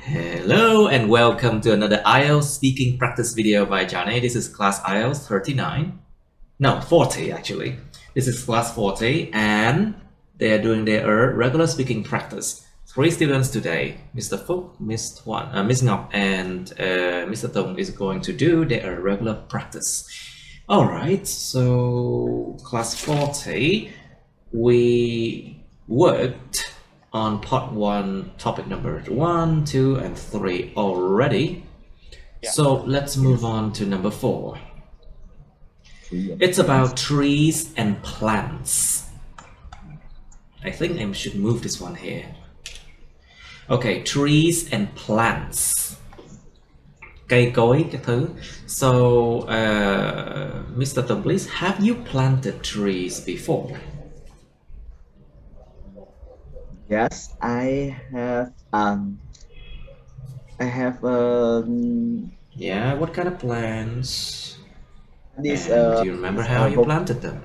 Hello and welcome to another IELTS speaking practice video by Johnny. This is class IELTS 39. No, 40 actually. This is class 40 and they are doing their regular speaking practice. 3 students today, Mr. Phúc, Miss Ngọc and Mr. Tùng is going to do their regular practice. Alright, so class 40, we worked on part 1, topic number 1, 2, and 3 already. Yeah. So let's move on to number 4. It's about trees and plants. I think I should move this one here. Okay, trees and plants. Cây cối các thứ. So, Mr. Tùng, please, have you planted trees before? Yes, I have. Yeah, what kind of plants? This. And do you remember how you planted them?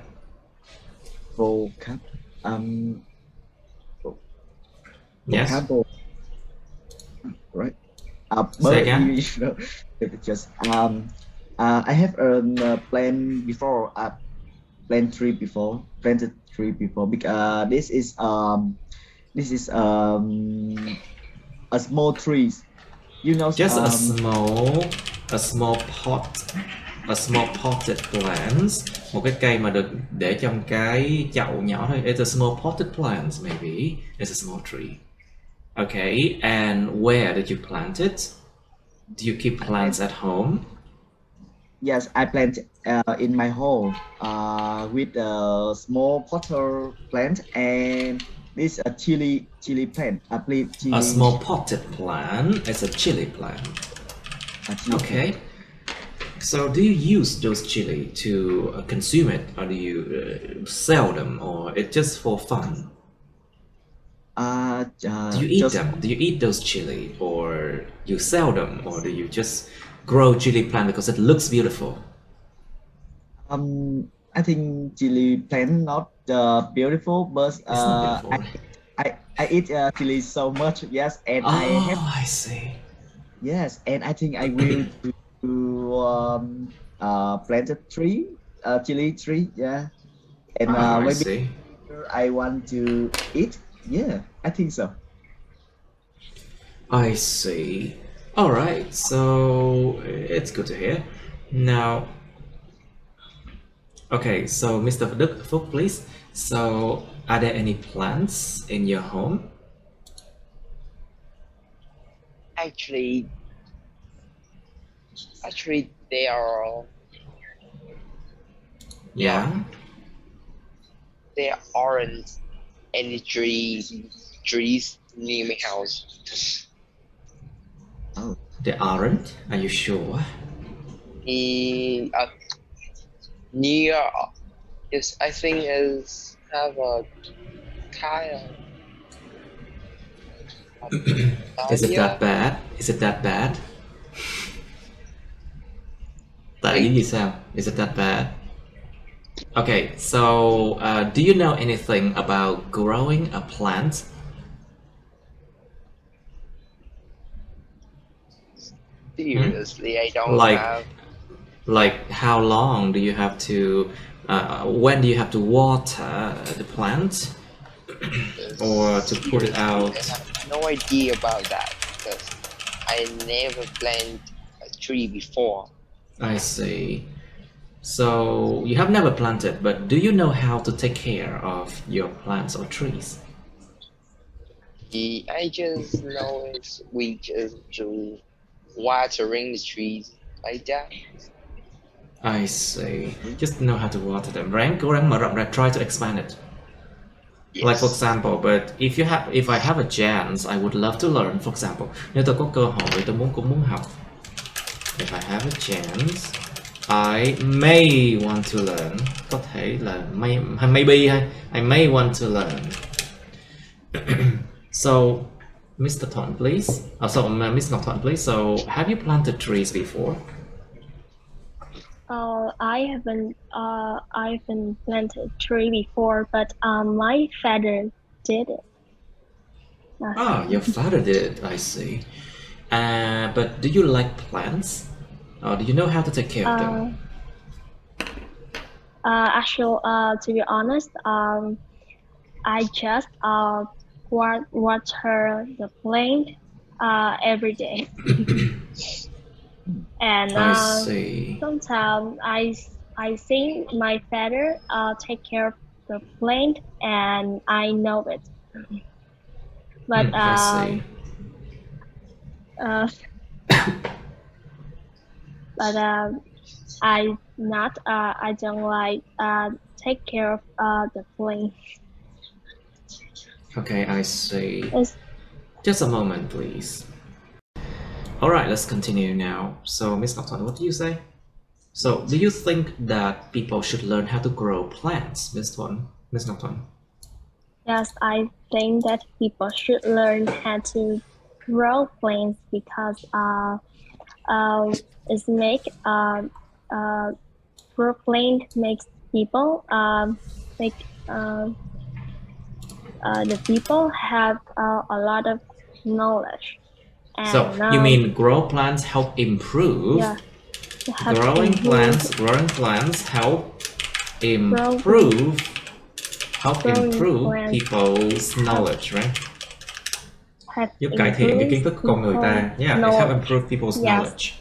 Yes. Vocable. Right. Say again. Just I have planted before. Planted tree before. Because this is a small trees, you know. Just a small potted plants. Một cái cây mà được để trong cái chậu nhỏ thôi. It's a small potted plants, maybe. It's a small tree. Okay, and where did you plant it? Do you keep plants at home? Yes, I plant in my home with a small potter plant and this a chili plant. A small potted plant is a chili plant. Okay. So do you use those chili to consume it, or do you sell them, or it's just for fun? Do you eat them? Do you eat those chili, or you sell them, or do you just grow chili plant because it looks beautiful? I think chili plant not beautiful, but I eat chili so much. Yes, and I see. Yes, and I think I will plant a tree, chili tree. Yeah, and maybe I want to eat. Yeah, I think so. I see. All right, so it's good to hear. Now, okay, so Mr. Phúc, please. So, are there any plants in your home? Actually, they are. Yeah. There aren't any trees near my house. Oh, there aren't? Are you sure? Near, yes, I think is have a tile. Is it that bad? Is it that bad? Is it that bad? Okay, so do you know anything about growing a plant? Seriously, I don't have. Like how long do you have to, when do you have to water the plant? Or to put it out? I have no idea about that because I never planted a tree before. I see. So you have never planted, but do you know how to take care of your plants or trees? I just know we just do watering the trees like that. I see. Just know how to water them. Cố gắng mở rộng ra, try to expand it. Yes. Like for example, but if I have a chance, I would love to learn. For example, nếu tôi có cơ hội, tôi cũng muốn học. If I have a chance, I may want to learn. Có thể là maybe I may want to learn. So, Mr. Thuận, please. Miss Ngọc Thuận, please. So, have you planted trees before? I haven't planted a tree before, but my father did it. Ah, your father did it, I see. But do you like plants? Or do you know how to take care of them? Actually, to be honest, I just water the plant every day. And I see. sometimes I think my father take care of the plant, and I know it. But I see. But I don't like take care of the plant. Okay, I see. It's, Just a moment, please. Alright, let's continue now. So, Miss Nocturne, what do you say? So, do you think that people should learn how to grow plants, Miss Nocturne? yes, I think that people should learn how to grow plants because it's grow plant makes people make the people have a lot of knowledge. And So, you mean grow plants help improve? Yeah. Growing plants help improve people's knowledge, right? Giúp cải thiện cái kiến thức của con người ta. Yeah, it help improve people's knowledge.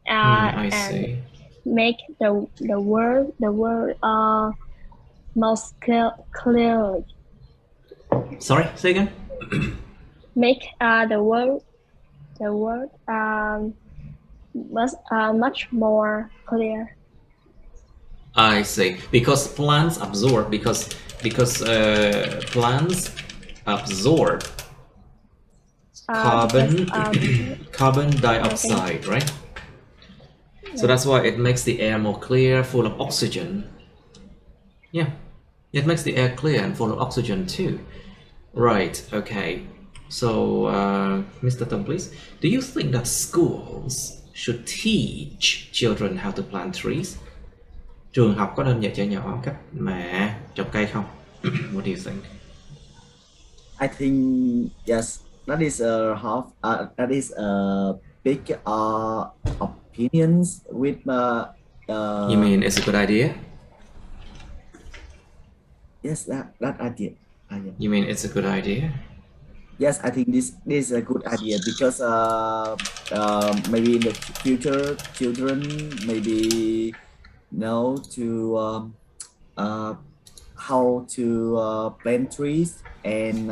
I see. Make the word most clearly. Sorry, say again. Make the word much more clear. I see. Because plants absorb plants absorb carbon dioxide, right? So that's why it makes the air more clear, full of oxygen. Yeah, it makes the air clear and full of oxygen too. Right, okay. So, Mr. Tong, please. Do you think that schools should teach children how to plant trees? Trường học có nên dạy trẻ nhỏ cách mà trồng cây không? What do you think? I think yes, that is a big opinions with You mean it's a good idea? Yes, that idea. You mean it's a good idea? Yes, I think this is a good idea because maybe in the future children maybe know to how to plant trees, and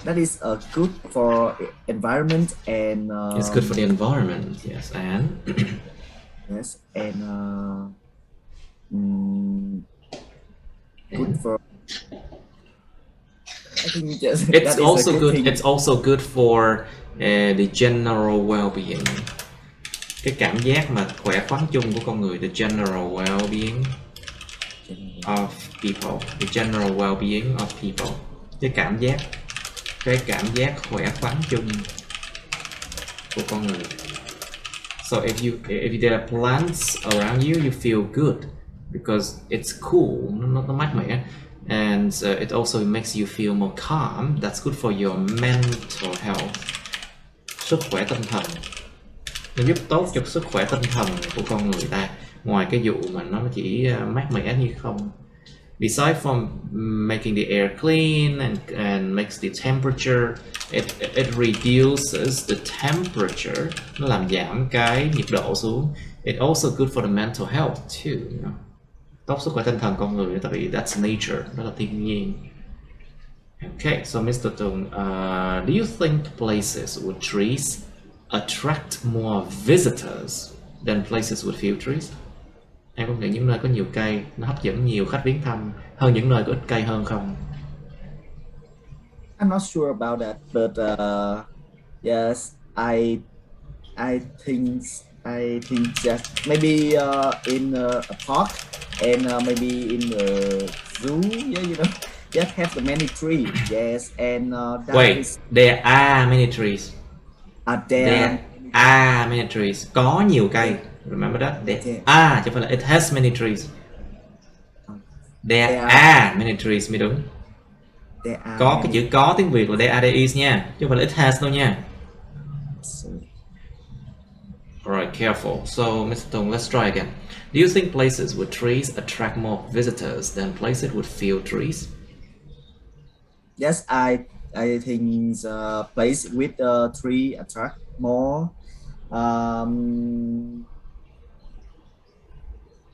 that is good for environment, and It's good for the environment, yes, and yes, and good for. I think yes, it's also good. It's also good for the general well-being. Cái cảm giác mà khỏe khoắn chung của con người, the general well-being of people, the general well-being of people. Cái cảm giác khỏe khoắn chung của con người. So if there are plants around you, you feel good because it's cool, nó mát mẻ. And it also makes you feel more calm. That's good for your mental health. Sức khỏe tinh thần. Nó giúp tốt cho sức khỏe tinh thần của con người ta. Ngoài cái vụ mà nó chỉ mát mẻ như không. Besides from making the air clean and makes the temperature, it reduces the temperature. Nó làm giảm cái nhiệt độ xuống. It also good for the mental health too, you know? Tốt sức khỏe tinh thần con người, tại vì that's nature, đó là thiên nhiên. Okay, so Mr. Tung, do you think places with trees attract more visitors than places with few trees? Em có nghĩ những nơi có nhiều cây nó hấp dẫn nhiều khách viếng thăm hơn những nơi có ít cây hơn không? I'm not sure about that, but yes, I think that maybe in a park and maybe in the zoo, yeah, you know, just have the many trees, yes, and that Wait, is, there are many trees. there are many trees. Có nhiều cây. Remember that? There are, chứ không phải là it has many trees. There are many trees mới đúng. there are Có cái chữ có tiếng Việt là there are, there is nha, chứ không phải là it has đâu nha. Alright, careful. So, Mr. Tong, let's try again. Do you think places with trees attract more visitors than places with few trees? Yes, I think place with tree attract more more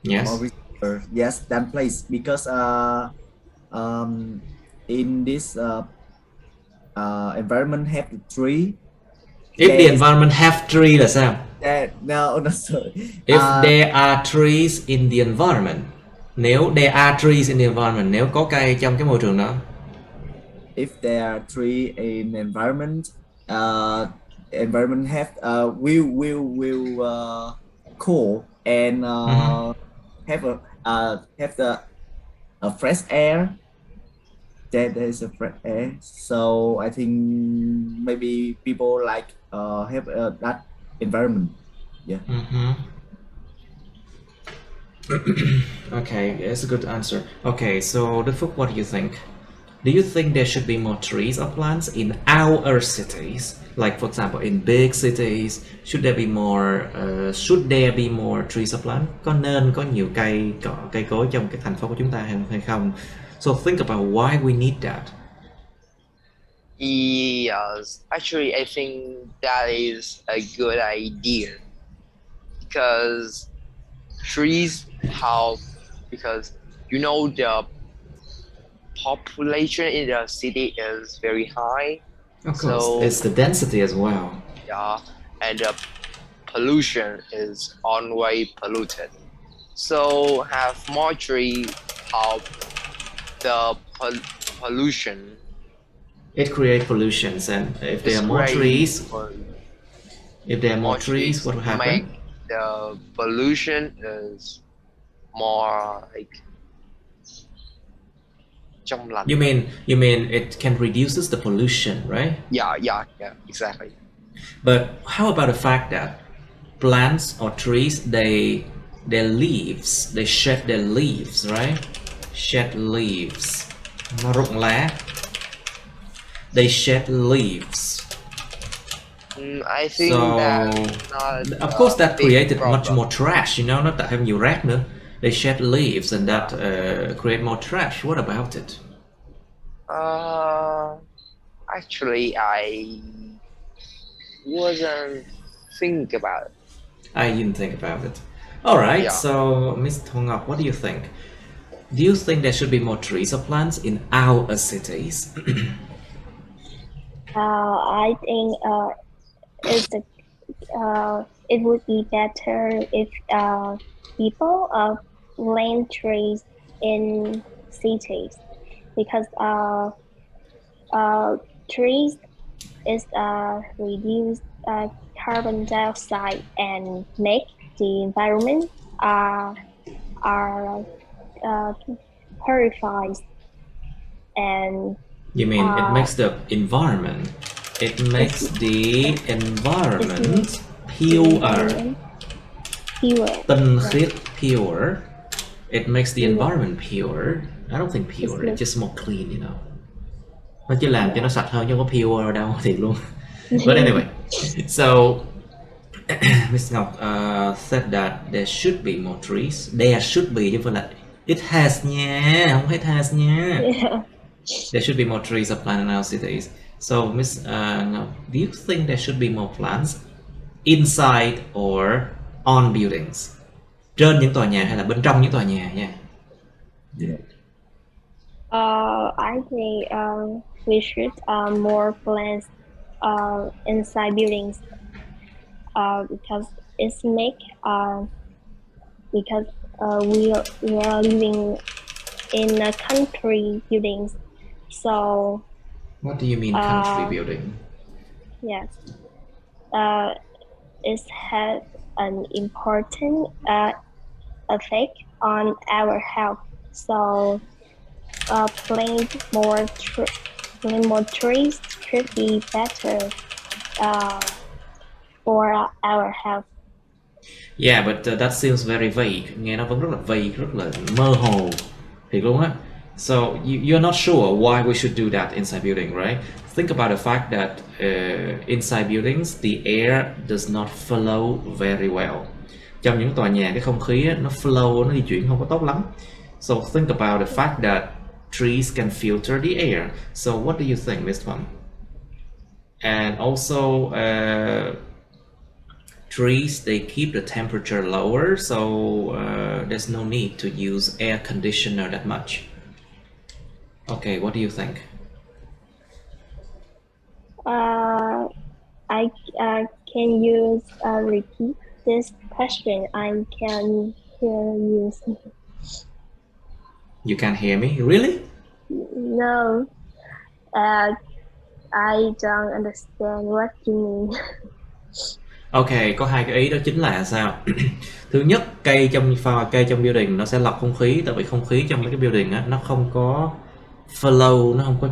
Yes. visitor. Yes, than place because in this environment have the tree. If the environment have tree là sao? No, no, sorry. If there are trees in the environment. Nếu there are trees in the environment, nếu có cây trong cái môi trường đó. If there are tree in environment, environment have will cool and have a fresh air. There is a fresh air, so I think maybe people like have that environment. Yeah. Okay, that's a good answer. Okay, so the Phúc, what do you think? Do you think there should be more trees or plants in our cities? Like, for example, in big cities, should there be more trees or plants? Có nên có nhiều cây cỏ, cây cối trong cái thành phố của chúng ta hay không? So think about why we need that. Yes, actually, I think that is a good idea because trees help because the population in the city is very high. Of course, so, it's the density as well. Yeah, and the pollution is always polluted. So have more tree help the pollution. It creates pollutions, and if there are more trees, what will happen? Make the pollution is more like trong lành. You mean it can reduces the pollution, right? Yeah, exactly. But how about the fact that plants or trees, their leaves, they shed their leaves, right? Shed leaves. Nó rụng lá. They shed leaves. I think of course that created much more trash, nó tạo thêm nhiều rác nữa. They shed leaves and that create more trash. What about it? Actually, I wasn't think about it. I didn't think about it. All right. Yeah. So, Ms. Thongap, what do you think? Do you think there should be more trees or plants in our cities? I think it would be better if people plant trees in cities because trees is reduce carbon dioxide and make the environment purified. And you mean it makes the environment? It makes the environment pure. Tinh khiết, pure. It makes the environment pure. I don't think pure. It's just more clean, Nó chỉ làm cho nó sạch hơn chứ không có pure đâu, thiệt luôn. But anyway, so Ms. Ngọc said that there should be more trees. There should be chứ không phải là it has nha, không phải it has nha. Yeah. There should be more trees or plants in our cities. So Ms. Ngọc, do you think there should be more plants inside or on buildings? Trên những tòa nhà hay là bên trong những tòa nhà nha? Yeah. I think we should more plants inside buildings because it's make because we are living in a country buildings, so. What do you mean country building? Yes, it has an important effect on our health. So, plant more trees could be better for our health. Yeah, but that seems very vague. Nghe nó vẫn rất là vague, rất là mơ hồ. Thiệt luôn á. So you're not sure why we should do that inside building, right? think about the fact that inside buildings the air does not flow very well. Trong những tòa nhà cái không khí nó flow, nó di chuyển không có tốt lắm. So think about the fact that trees can filter the air. So what do you think, Miss Thuận? And also trees, they keep the temperature lower, so there's no need to use air conditioner that much. Okay, what do you think? I can use repeat this question. I can hear you. You can't hear me? Really? No, I don't understand what you mean. Ok, có hai cái ý đó chính là sao? Thứ nhất, cây trong building nó sẽ lọc không khí, tại vì không khí trong mấy cái building á, nó không có flow, nó không có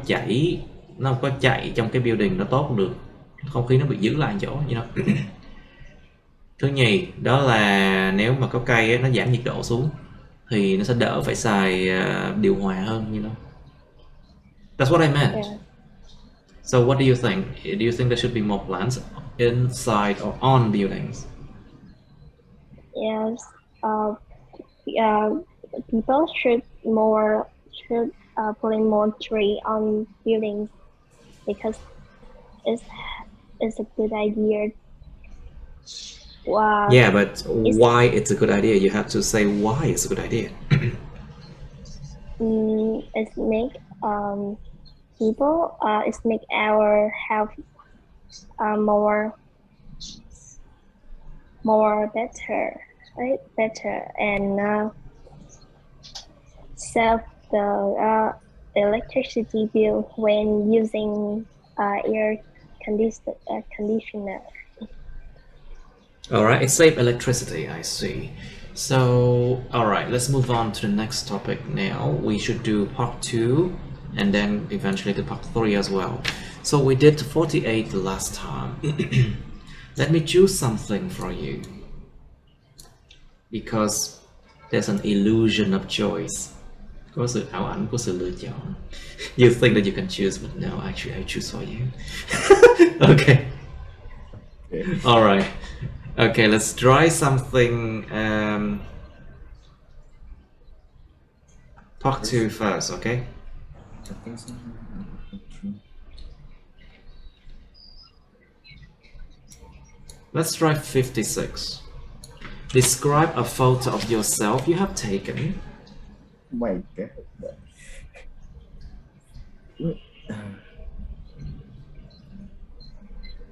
chạy trong cái building nó tốt được, không khí nó bị giữ lại chỗ như đó. Thứ nhì, đó là nếu mà có cây á, nó giảm nhiệt độ xuống thì nó sẽ đỡ phải xài điều hòa hơn như đó. That's what I meant. Yeah. So what do you think? Do you think there should be more plants inside or on buildings? Yes. People should put more tree on buildings because it's a good idea. Wow. Yeah, but why it's a good idea? You have to say why it's a good idea. It make it make our health more better, right? Better and save the electricity bill when using air conditioner. All right, it saves electricity, I see. So, all right, let's move on to the next topic now. We should do part 2 and then eventually to part 3 as well. So we did 48 the last time. Let me choose something for you because there's an illusion of choice. Có sự ảo ảnh của sự lựa chọn. You think that you can choose, but no, actually I choose for you. Okay. All right. Okay, let's try something. Part 2 first, okay? Let's try 56. Describe a photo of yourself you have taken. Wait.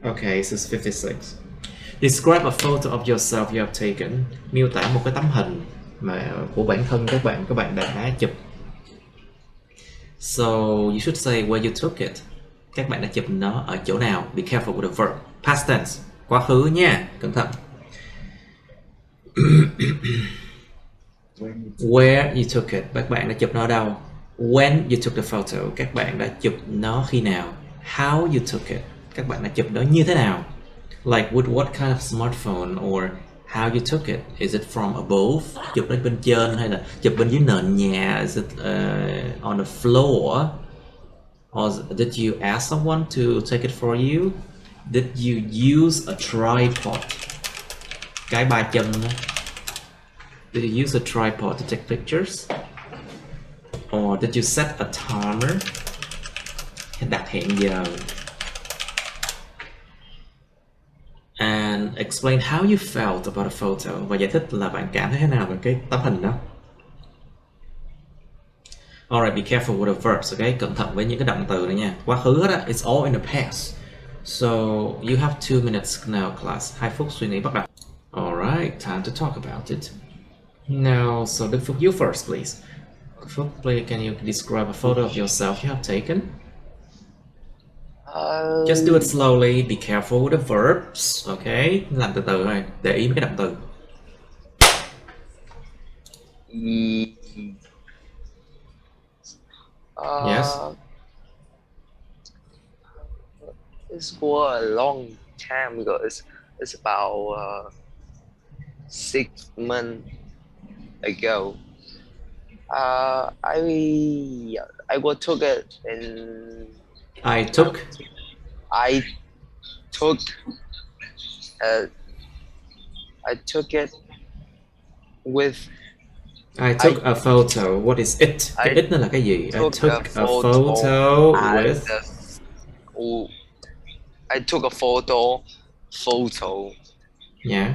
Okay, this is 56. Describe a photo of yourself you have taken. Miêu tả một cái tấm hình mà của bản thân các bạn đã chụp. So you should say where you took it. Các bạn đã chụp nó ở chỗ nào. Be careful with the verb. Past tense, quá khứ nha, cẩn thận. Where you took it. Các bạn đã chụp nó ở đâu? When you took the photo. Các bạn đã chụp nó khi nào? How you took it. Các bạn đã chụp nó như thế nào? Like with what kind of smartphone or how you took it? Is it from above? Chụp lên bên trên hay là chụp bên dưới nền nhà? Is it on the floor? Or did you ask someone to take it for you? Did you use a tripod? Cái ba chân đó. Did you use a tripod to take pictures? Or did you set a timer? Đặt hẹn giờ. And explain how you felt about a photo. Và giải thích là bạn cảm thấy thế nào về cái tấm hình đó. Alright, be careful with the verbs, okay? Cẩn thận với những cái động từ này nha. Quá khứ hết á, it's all in the past. So you have 2 minutes now, class. 2 phút suy nghĩ bắt đầu. Alright, time to talk about it. Now, so Đức Phúc, you first, please. Phúc, please, can you describe a photo of yourself you have taken? Just do it slowly, be careful with the verbs, okay? Làm từ từ thôi, để ý mấy cái động từ. Yes. It's for a long time ago. It's about 6 months ago. I took it in I took. I took I took it with. I took a photo. What is it? Cái I it nó là cái gì? I took took a photo with. I took a photo Yeah.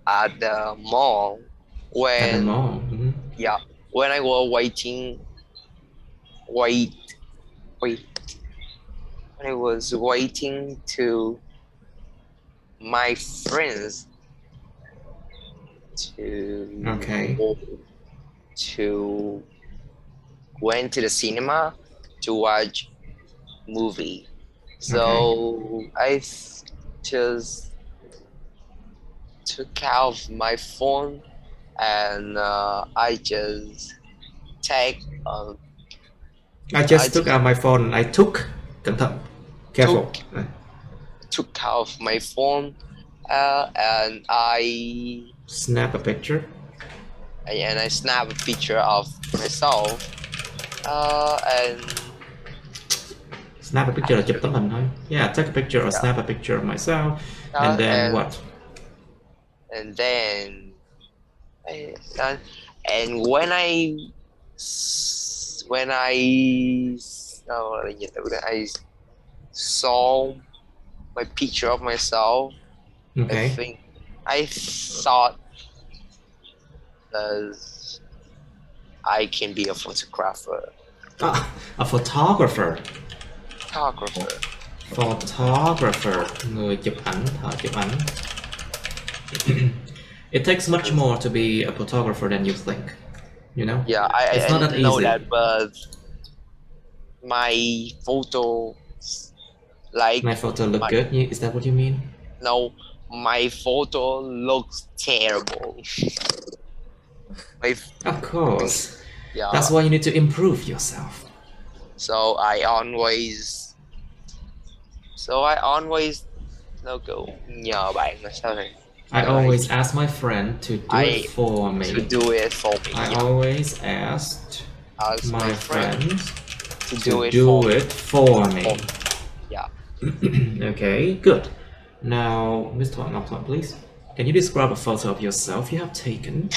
at the mall At the when mall. Mhm. yeah, when I was waiting when I was waiting to my friends Okay. to went to the cinema to watch movie. So I just took out my phone and I just take I just took out my phone. I took. Cẩn thận. Careful. took out my phone and I Snap a picture. snap a picture of myself and Snap a picture là chụp tấm hình thôi. Yeah, take a picture or snap a picture of myself. And then what? And then and when I saw my picture of myself, Okay. I think I thought that I can be a photographer. A photographer. Photographer. Người chụp ảnh, thợ chụp ảnh. It takes much more to be a photographer than you think. You know? Yeah, it's not that know easy. that, but my photo, like my photo look good. Is that what you mean? No, my photo looks terrible. Of course. Yeah. That's why you need to improve yourself. So I always nó kiểu nhờ bạn là sao này. I always ask my friend to do it for me. I always asked my friends to do it for me. Yeah. Okay, good. Now, Mr. Ngọc, please. Can you describe a photo of yourself you have taken?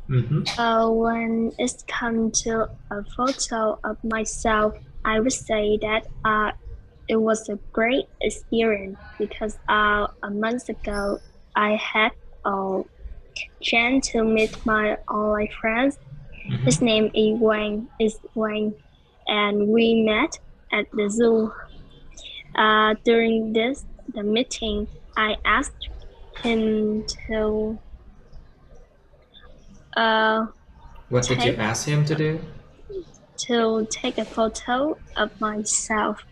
When it's come to a photo of myself, I would say that it was a great experience because a month ago I had a chance to meet my online friends. His name is Wang, and we met at the zoo. During the meeting, I asked him to what did you ask him to do? To take a photo of myself.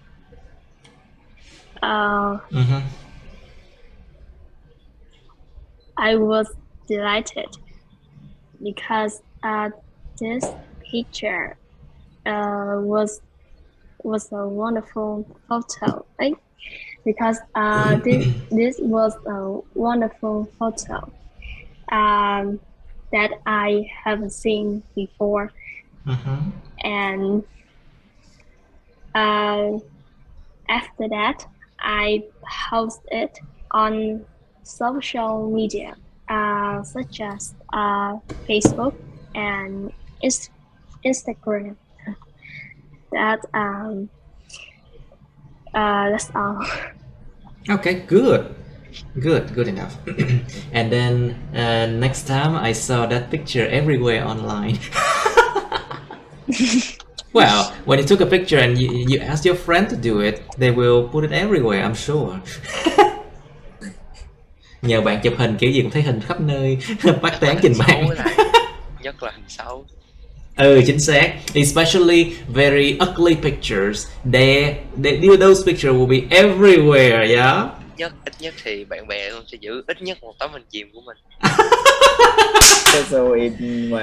I was delighted because this picture was a wonderful photo, right? Because this was a wonderful photo that I haven't seen before. And after that, I post it on social media such as Facebook and Instagram. That's all. Okay, good enough. And then next time I saw that picture everywhere online. Well, when you took a picture and you asked your friend to do it, they will put it everywhere, I'm sure. Nhờ bạn chụp hình kiểu gì cũng thấy hình khắp nơi, phát tán trên mạng. Nhất là hình xấu. Chính xác. Especially very ugly pictures. Those pictures will be everywhere, yeah? Ít nhất thì bạn bè luôn sẽ giữ ít nhất một tấm hình chìm của mình.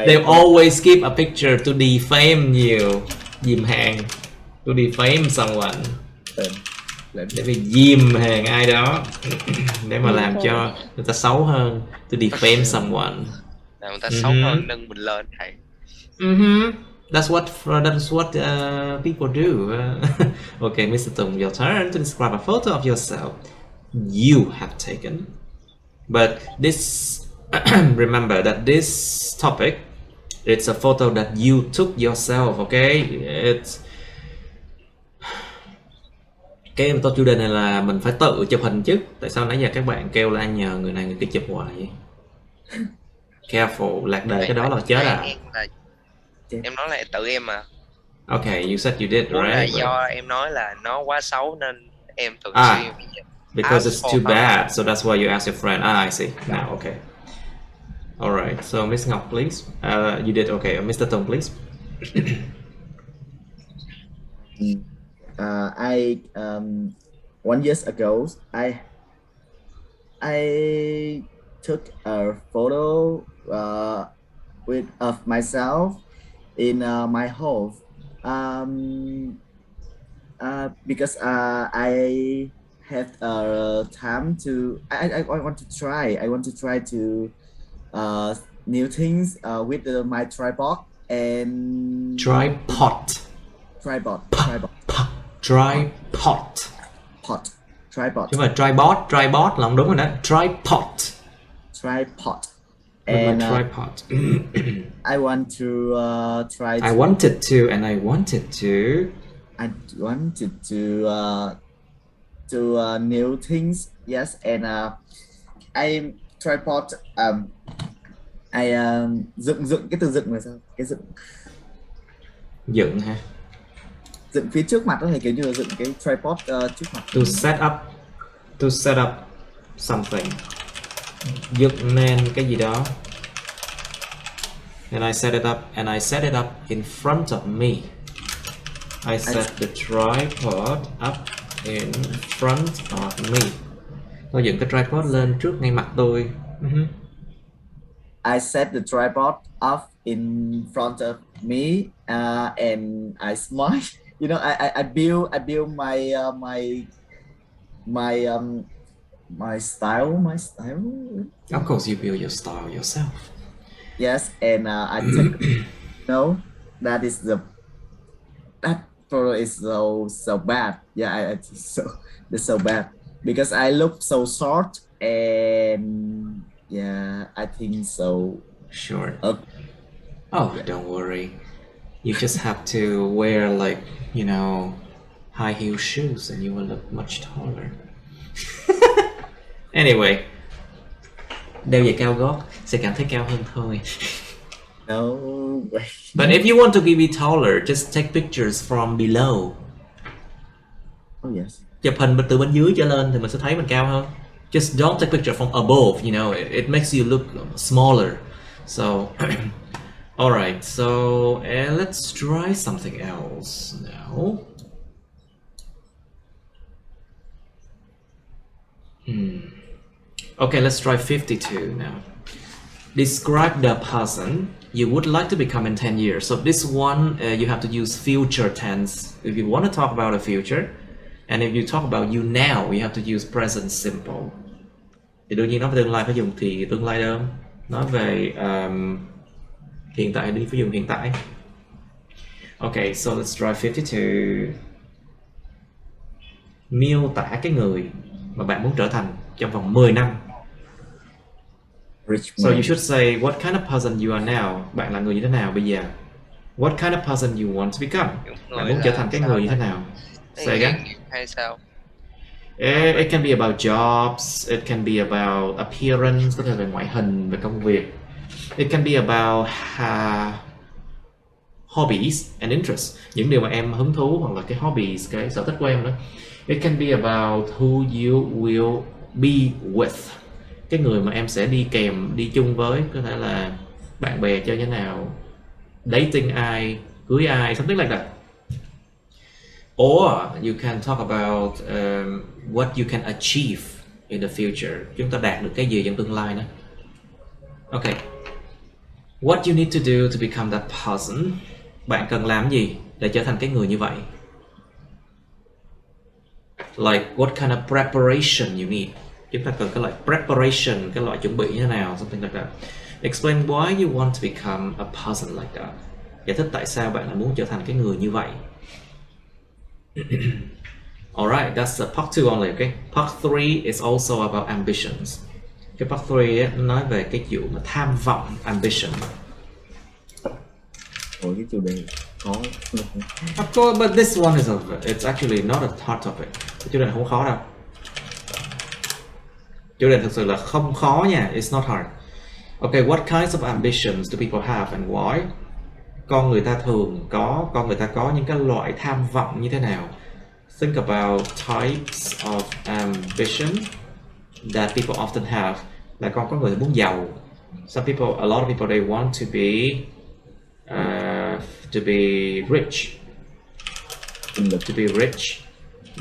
They always keep a picture to defame you. Dìm hàng. To defame someone. Để bị dìm hàng ai đó. Để mà làm cho người ta xấu hơn. To defame someone. Làm người ta xấu hơn nâng mình lên thầy. That's what people do. Okay, Mr. Tùng, your turn to describe a photo of yourself you have taken. But this, remember that this topic, it's a photo that you took yourself, okay? It's cái câu chủ đề này là mình phải tự chụp hình chứ. Tại sao nãy giờ các bạn kêu là nhờ người này người kia chụp hoài vậy? Careful, lạc đề cái đó là chết à. Em nói là tự em mà. Okay, you said you did, Là right? do em nói là nó quá xấu nên em thường xuyên because it's too bad, so that's why you ask your friend. I see. Now, okay. All right. So, Miss Ngọc, please. You did okay. Mr. Tong, please. I 1 year ago, I took a photo of myself in my home. Because I have time to. I want to try. I want to try to new things with my tripod and Tripod. Tripod. Chứ mà tripod là không đúng rồi đó. Tripod. And tripod. I want to try. I wanted to, and I wanted to. I wanted to do new things. Yes, and I tripod. I dựng cái từ dựng là sao? Cái dựng hả? Dựng phía trước mặt đó, thì kiểu như là dựng cái tripod trước mặt. To set up something. Dựng nên cái gì đó. And I set it up in front of me. I set the tripod up in front of me. Tôi dựng cái tripod lên trước ngay mặt tôi. I set the tripod up in front of me, and I smile. You know, I build my style. Of course, you build your style yourself. Yes, and I take. No, that photo is so bad. Yeah, it's so bad because I look so short, and yeah, I think so. Short. Oh, don't worry. You just have to wear, like, you know, high heel shoes and you will look much taller. Anyway, đeo giày cao gót sẽ cảm thấy cao hơn thôi. No way. But if you want to be taller, just take pictures from below. Oh yes. Chụp hình từ bên dưới trở lên thì mình sẽ thấy mình cao hơn. Just don't take picture from above, you know, it makes you look smaller. So, alright, so let's try something else now. Okay, let's try 52 now. Describe the person you would like to become in 10 years. So this one, you have to use future tense if you want to talk about a future. And if you talk about you now, you have to use present simple. Thì đương nhiên nói về tương lai phải dùng thì tương lai đơn. Nói về hiện tại đi phải dùng hiện tại. Okay, so let's try 52. Miêu tả cái người mà bạn muốn trở thành trong vòng 10 năm. So you should say what kind of person you are now. Bạn là người như thế nào bây giờ? What kind of person you want to become? Bạn muốn trở thành cái người như thế nào? Say again. Hay sao? It can be about jobs, it can be about appearance, có thể về ngoại hình, về công việc. It can be about hobbies and interests, những điều mà em hứng thú hoặc là cái hobbies, cái sở thích của em đó. It can be about who you will be with, cái người mà em sẽ đi kèm, đi chung với, có thể là bạn bè chơi như thế nào, dating ai, cưới ai, something like that. Or you can talk about what you can achieve in the future. Chúng ta đạt được cái gì trong tương lai đó. Okay. What you need to do to become that person. Bạn cần làm gì để trở thành cái người như vậy? Like what kind of preparation you need. Chúng ta cần cái loại preparation, cái loại chuẩn bị như thế nào, something like that. Explain why you want to become a person like that. Giải thích tại sao bạn lại muốn trở thành cái người như vậy. Alright, that's part 2 only, okay? Part 3 is also about ambitions. Cái part 3 ấy, nó nói về cái vụ mà tham vọng, ambition. Ủa cái chủ đề khó. Of course, but this one is it's actually not a hard topic. Cái chủ đề này không khó đâu. Chủ đề thực sự là không khó nha, it's not hard. Okay, what kinds of ambitions do people have and why? Con người ta có những cái loại tham vọng như thế nào? Think about types of ambition that people often have. Là có người muốn giàu. A lot of people, they want to be rich,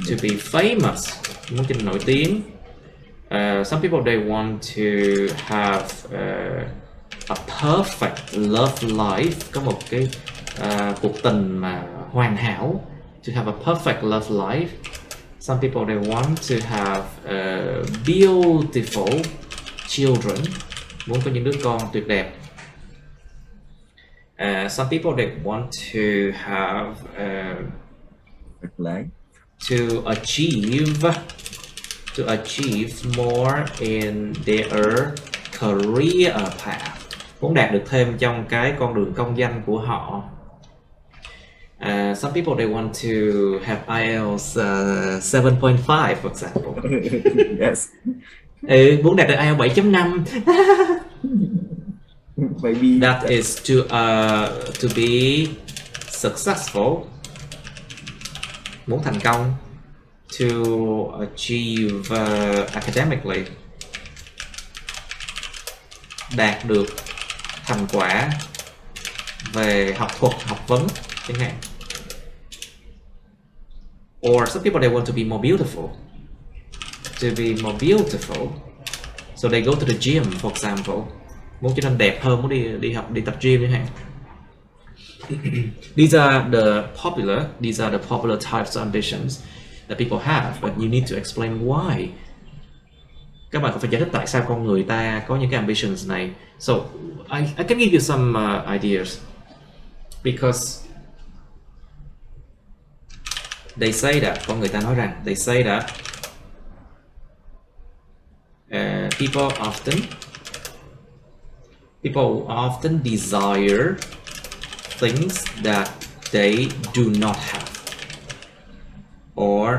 to be famous, muốn trở nên nổi tiếng. Some people, they want to have a perfect love life, có một cái cuộc tình mà hoàn hảo, to have a perfect love life. Some people, they want to have beautiful children, muốn có những đứa con tuyệt đẹp. Some people, they want to have to achieve more in their career path, muốn đạt được thêm trong cái con đường công danh của họ. Some people, they want to have IELTS 7.5, for example. Yes. Muốn đạt được IELTS 7.5. Maybe that is to be successful, muốn thành công, to achieve academically, đạt được thành quả về học thuật, học vấn chẳng hạn. Or some people, they want to be more beautiful, so they go to the gym, for example, muốn trở nên đẹp hơn, muốn đi tập gym chẳng hạn. These are the popular types of ambitions that people have, but you need to explain why. Các bạn phải giải thích tại sao con người ta có những cái ambitions này. So I can give you some ideas, because they say that, con người ta nói rằng, they say that people often desire things that they do not have or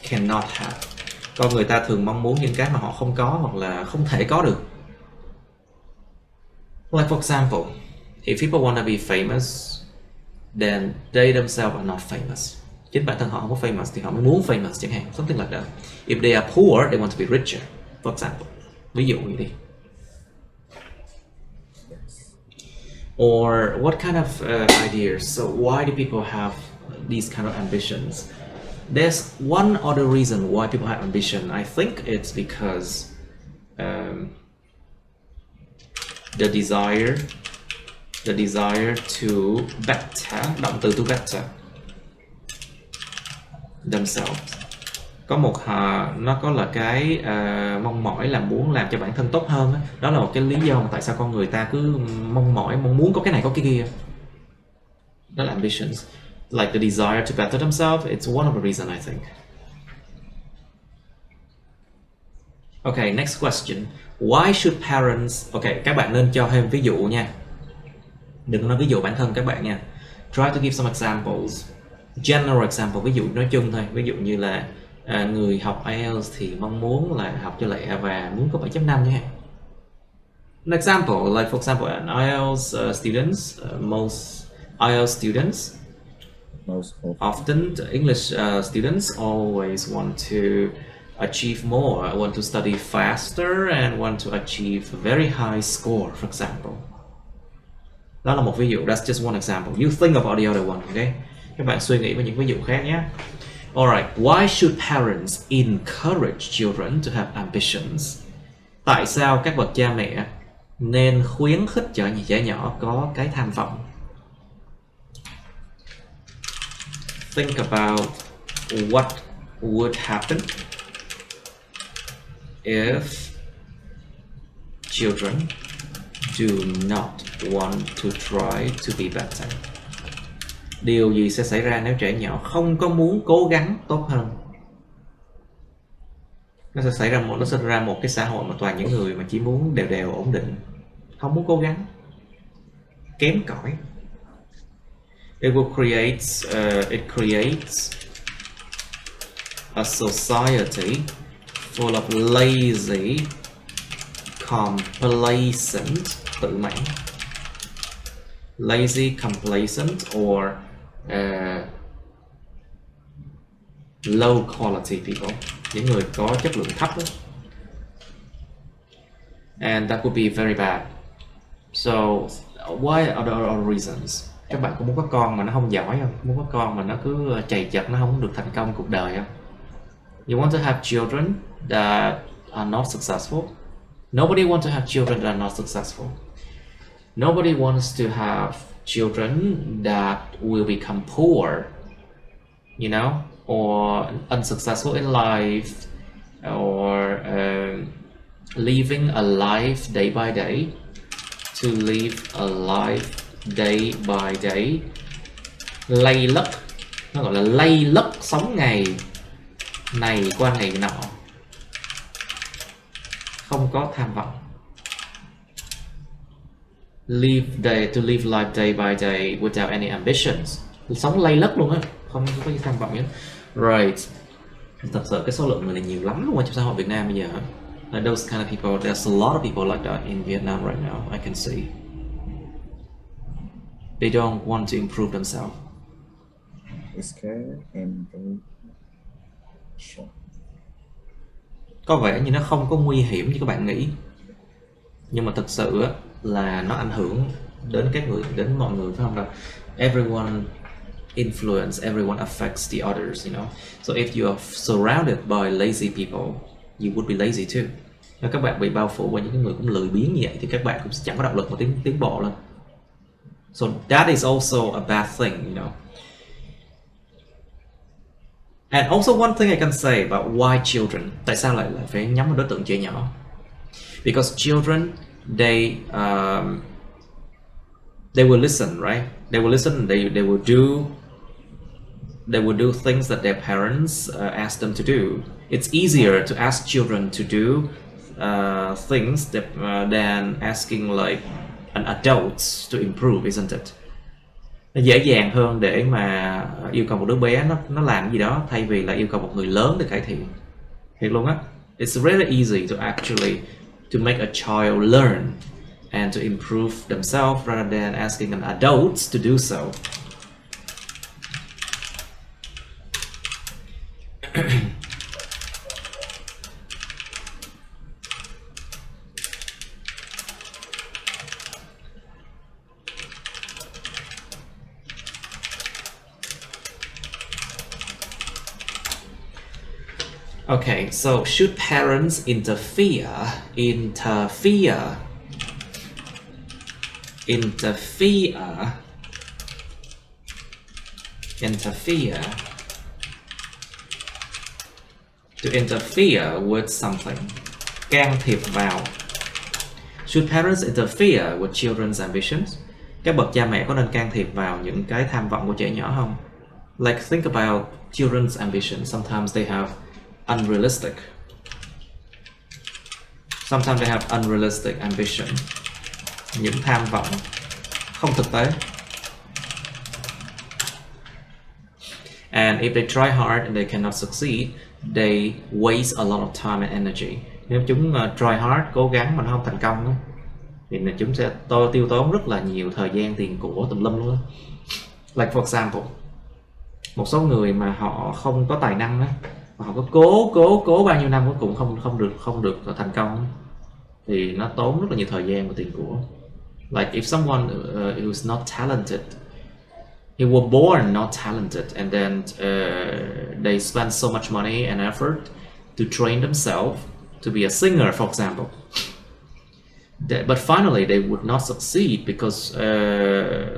cannot have. Con người ta thường mong muốn những cái mà họ không có hoặc là không thể có được. Like for example, if people want to be famous, then they themselves are not famous. Chính bản thân họ không có famous thì họ mới muốn famous chẳng hạn, something like that. If they are poor, they want to be richer, for example. Ví dụ như đi. Or what kind of ideas? So why do people have these kind of ambitions? There's one other reason why people have ambition. I think it's because the desire to better, động từ to better themselves. Có một nó có là cái mong mỏi là muốn làm cho bản thân tốt hơn. Đó là một cái lý do mà tại sao con người ta cứ mong muốn có cái này có cái kia. Đó là ambitions. Like the desire to better themselves, it's one of the reasons I think. Okay, next question. Why should parents... Okay, các bạn nên cho thêm ví dụ nha. Đừng nói ví dụ bản thân các bạn nha. Try to give some examples. General example, ví dụ nói chung thôi. Ví dụ như là người học IELTS thì mong muốn là học cho lẹ và muốn có 7.5 nha. An example, like for example, an IELTS students, most IELTS students, often the English students always want to achieve more, want to study faster and want to achieve a very high score, for example. Đó là một ví dụ, that's just one example. You think about the other one, okay? Các bạn suy nghĩ về những ví dụ khác nhé. Alright, why should parents encourage children to have ambitions? Tại sao các bậc cha mẹ nên khuyến khích cho trẻ nhỏ có cái tham vọng? Think about what would happen if children do not want to try to be better. Điều gì sẽ xảy ra nếu trẻ nhỏ không có muốn cố gắng tốt hơn? Nó sẽ ra một cái xã hội mà toàn những người mà chỉ muốn đều đều ổn định, không muốn cố gắng, kém cỏi. It creates a society full of lazy, complacent, tự mãn, lazy, complacent, or low quality people, những người có chất lượng thấp đó. And that would be very bad. So why are there other reasons? Các bạn có muốn có con mà nó không giỏi không? Muốn có con mà nó cứ chầy chật, nó không được thành công cuộc đời không? You want to have children that are not successful? Nobody wants to have children that are not successful. Nobody wants to have children that will become poor, you know, or unsuccessful in life, or living a life day by day. To live a life day by day, lay lất, nó gọi là lay lất, sống ngày này qua ngày nọ, không có tham vọng. To live life day by day without any ambitions, sống lay lất luôn á, không có gì tham vọng nhé. Right. Thật sự cái số lượng người này nhiều lắm luôn ở trong xã hội Việt Nam bây giờ. Those kind of people, there's a lot of people like that in Vietnam right now, I can see. They don't want to improve themselves. Có vẻ như nó không có nguy hiểm như các bạn nghĩ, nhưng mà thực sự là nó ảnh hưởng đến các người, đến mọi người, phải không nào? Everyone influence, everyone affects the others, you know. So if you are surrounded by lazy people, you would be lazy too. Nếu các bạn bị bao phủ bởi những người cũng lười biếng như vậy thì các bạn cũng sẽ chẳng có động lực mà tiến bộ lên. So that is also a bad thing, you know. And also one thing I can say about why children, tại sao lại phải nhắm vào đối tượng trẻ nhỏ? Because children, they will listen, right? They will listen. They will do things that their parents ask them to do. It's easier to ask children to do things that, than asking like an adult to improve, isn't it? Nó dễ dàng hơn để mà yêu cầu một đứa bé nó làm gì đó thay vì là yêu cầu một người lớn để cải thiện. Thiệt luôn á. It's really easy to actually to make a child learn and to improve themselves rather than asking an adult to do so. Okay, so should parents interfere with something, can thiệp vào. Should parents interfere with children's ambitions? Các bậc cha mẹ có nên can thiệp vào những cái tham vọng của trẻ nhỏ không? Like think about children's ambitions. Sometimes they have unrealistic. Sometimes they have unrealistic ambition. Những tham vọng không thực tế. And if they try hard and they cannot succeed, they waste a lot of time and energy. Nếu chúng try hard, cố gắng mà nó không thành công thì chúng sẽ tiêu tốn rất là nhiều thời gian, tiền của tùm lum luôn. Like for example, một số người mà họ không có tài năng á, mà họ có cố bao nhiêu năm cuối cùng không được thành công thì nó tốn rất là nhiều thời gian và tiền của. Like if someone who is not talented, he was born not talented, and then they spend so much money and effort to train themselves to be a singer, for example. But finally they would not succeed because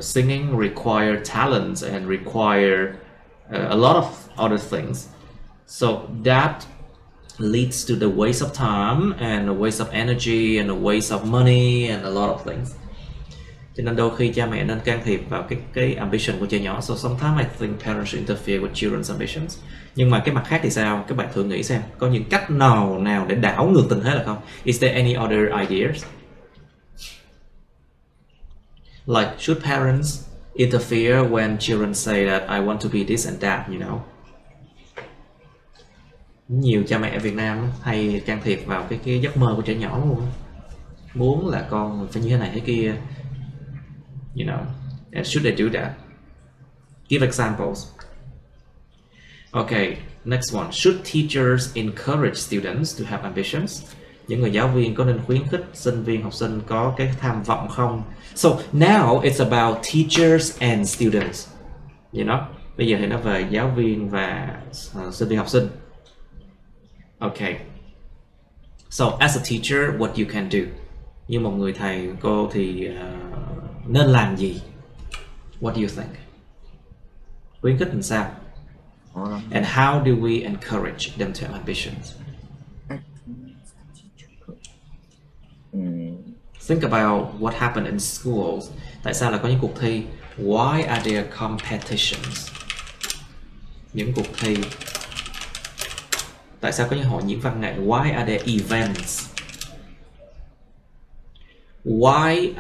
singing require talent and require a lot of other things. So that leads to the waste of time and a waste of energy and a waste of money and a lot of things. Cho nên đôi khi cha mẹ nên can thiệp vào cái ambition của trẻ nhỏ. So sometimes I think parents should interfere with children's ambitions. Nhưng mà cái mặt khác thì sao? Các bạn thử nghĩ xem, có những cách nào để đảo ngược tình thế là không? Is there any other ideas? Like, should parents interfere when children say that I want to be this and that, you know? Nhiều cha mẹ Việt Nam hay can thiệp vào cái giấc mơ của trẻ nhỏ luôn. Muốn là con phải như thế này thế kia. You know, and should they do that? Give examples. Okay, next one. Should teachers encourage students to have ambitions? Những người giáo viên có nên khuyến khích sinh viên, học sinh có cái tham vọng không? So now it's about teachers and students. You know, bây giờ thì nó về giáo viên và sinh viên, học sinh. Okay. So as a teacher, what you can do? Như một người thầy cô thì nên làm gì? What do you think? Khuyến khích làm sao? And how do we encourage them to have ambitions? Think about what happened in schools. Tại sao lại có những cuộc thi? Why are there competitions? Những cuộc thi. Tại sao có những hội diễn văn nghệ? Why are there events? Why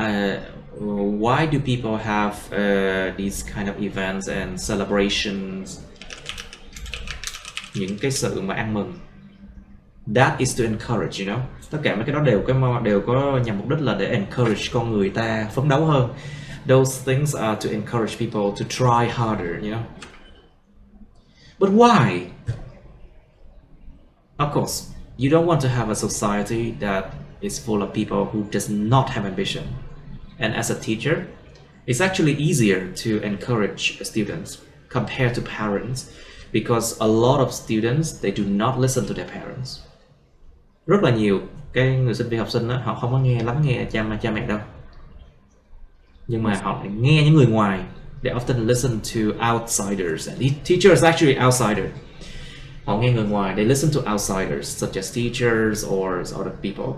do people have these kind of events and celebrations? Những cái sự mà ăn mừng. That is to encourage, you know. Tất cả mấy cái đó đều có nhằm mục đích là để encourage con người ta phấn đấu hơn. Those things are to encourage people to try harder, you know. But why? Of course, you don't want to have a society that is full of people who does not have ambition. And as a teacher, it's actually easier to encourage students compared to parents, because a lot of students, they do not listen to their parents. Rất là nhiều cái người sinh viên, học sinh đó, họ không có lắng nghe cha mẹ đâu. Nhưng mà họ lại nghe những người ngoài. They often listen to outsiders. And teachers are actually outsider. Họ nghe người ngoài. They listen to outsiders, such as teachers or other people.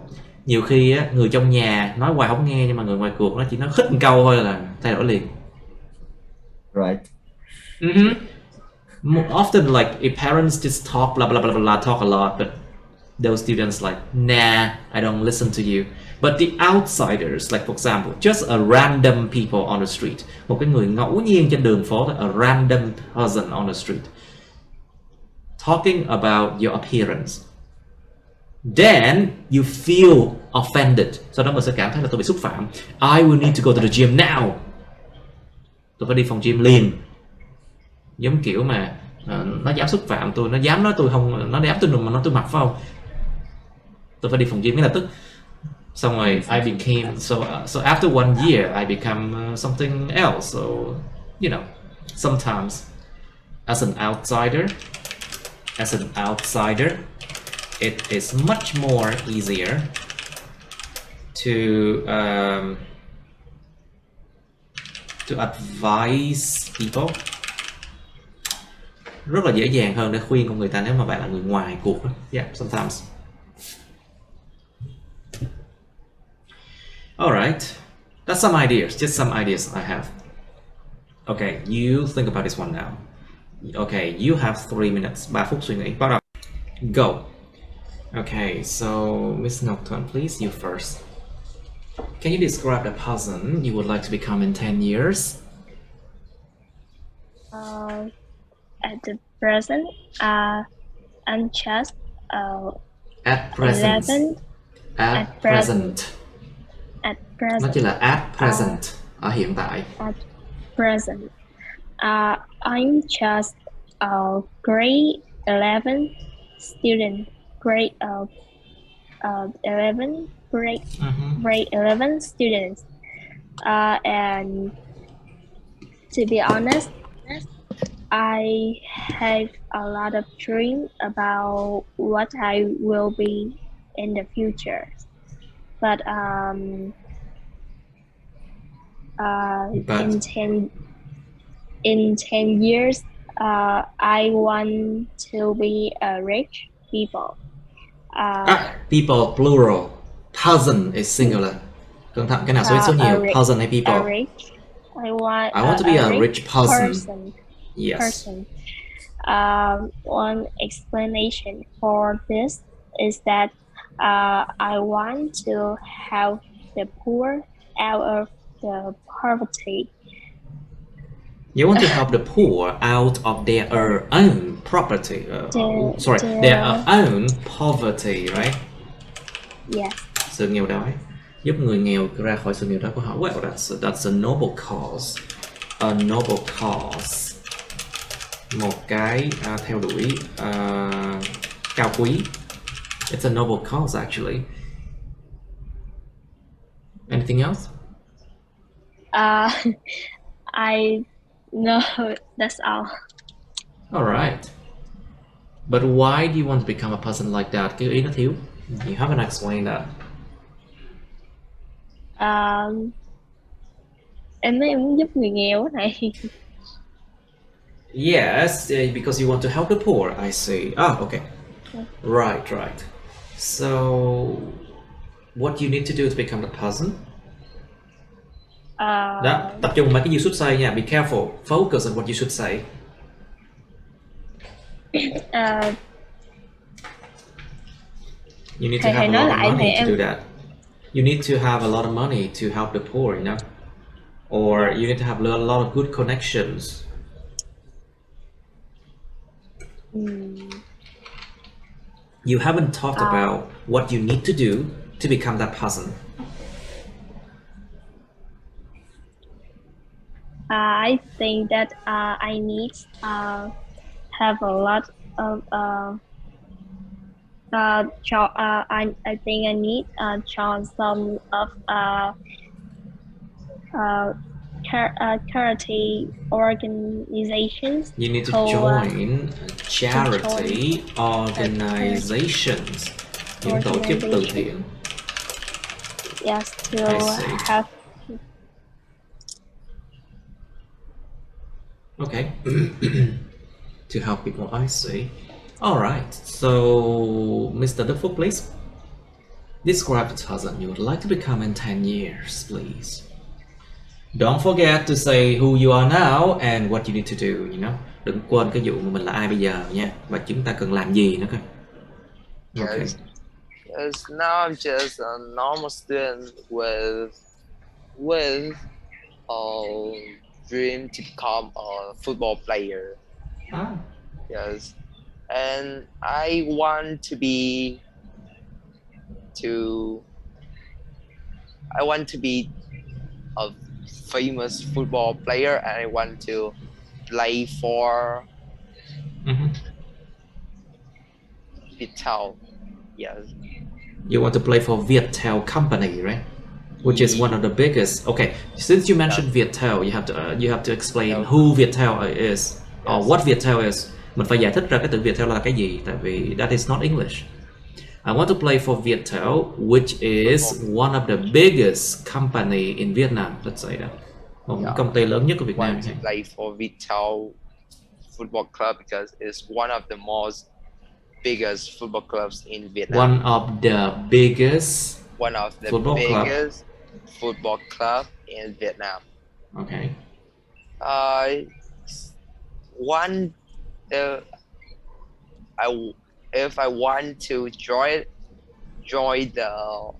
Nhiều khi á, người trong nhà nói hoài không nghe, nhưng mà người ngoài cuộc nó chỉ nói khích một câu thôi là thay đổi liền. Right. Often like if parents just talk blah blah blah blah, talk a lot, but those students like, nah, I don't listen to you. But the outsiders, like for example, just a random people on the street, một cái người ngẫu nhiên trên đường phố, a random person on the street, talking about your appearance, then you feel offended. Sau đó mình sẽ cảm thấy là tôi bị xúc phạm. I will need to go to the gym now. Tôi phải đi phòng gym liền. Giống kiểu mà nó dám xúc phạm tôi, nó dám nói tôi không, nó dám tôi mà nói tôi mặc, phải không? Tôi phải đi phòng gym ngay lập tức. Xong rồi I became so after one year I become something else. So you know, sometimes as an outsider, it is much more easier to advise people. Rất là dễ dàng hơn để khuyên con người ta nếu mà bạn là người ngoài cuộc. Yeah, sometimes. Alright, that's some ideas, just some ideas I have. Okay, you think about this one now. Okay, you have 3 minutes. 3 phút suy nghĩ. Bắt đầu. Go. Okay, so Miss Ngọc Thuận, please, you first. Can you describe the person you would like to become in 10 years? At the present, I'm just At present. 11. At present. At present. Nó chỉ là at present, ở hiện tại. At present, I'm just a grade 11 student. Grade 11 grade 11 students. And to be honest, I have a lot of dreams about what I will be in the future. But in 10 years, I want to be a rich people. People plural. Person is singular. Cẩn thận, cái nào số ít số nhiều? Person hay A people? rich. I want to be a rich person. Person. Yes. Person. One explanation for this is that I want to help the poor out of the poverty. You want to help the poor out of their own property. Their own poverty, right? Yes. Sự nghèo đói. Giúp người nghèo ra khỏi sự nghèo đói của họ. Well, that's a noble cause. A noble cause. Một cái theo đuổi cao quý. It's a noble cause actually. Anything else? No, that's all. All right. But why do you want to become a person like that? Cái ý nó thiếu. You haven't explained that. Em nói em muốn giúp người nghèo này. Yes, because you want to help the poor. I see. Ah, okay. Right. So, what you need to do to become a person? Đó, tập trung mấy cái you should say nha. Be careful. Focus on what you should say. You need to have a lot of money to do that. You need to have a lot of money to help the poor, you know? Or you need to have a lot of good connections. You haven't talked about what you need to do to become that person. I think that I need have a lot of I think I need join some of charity organizations. You need to join charity organizations. Những tổ chức từ thiện. Yes, to have. Okay. To help people, I see. All right. So, Mr. Đức Phúc, please describe the person you would like to become in 10 years, please. Don't forget to say who you are now and what you need to do, you know. Đừng quên cái vụ mà mình là ai bây giờ nha, và chúng ta cần làm gì nữa cơ. Okay. Yes, now I'm just a normal student with a dream to become a football player. Yes, and I want to be a famous football player, and I want to play for Vital. Yes. You want to play for Viettel company, right? Which is one of the biggest. Okay, since you mentioned Viettel, you have to explain who Viettel is or what Viettel is. Mình phải giải thích ra cái từ Viettel là cái gì, tại vì that is not English. I want to play for Viettel, which is one of the biggest company in Vietnam. Let's say that. Một công ty lớn nhất của Việt Nam. I want to play for Viettel Football Club because it's one of the most biggest football clubs in Vietnam. One of the biggest football club in Vietnam. Okay. If I want to join Viettel,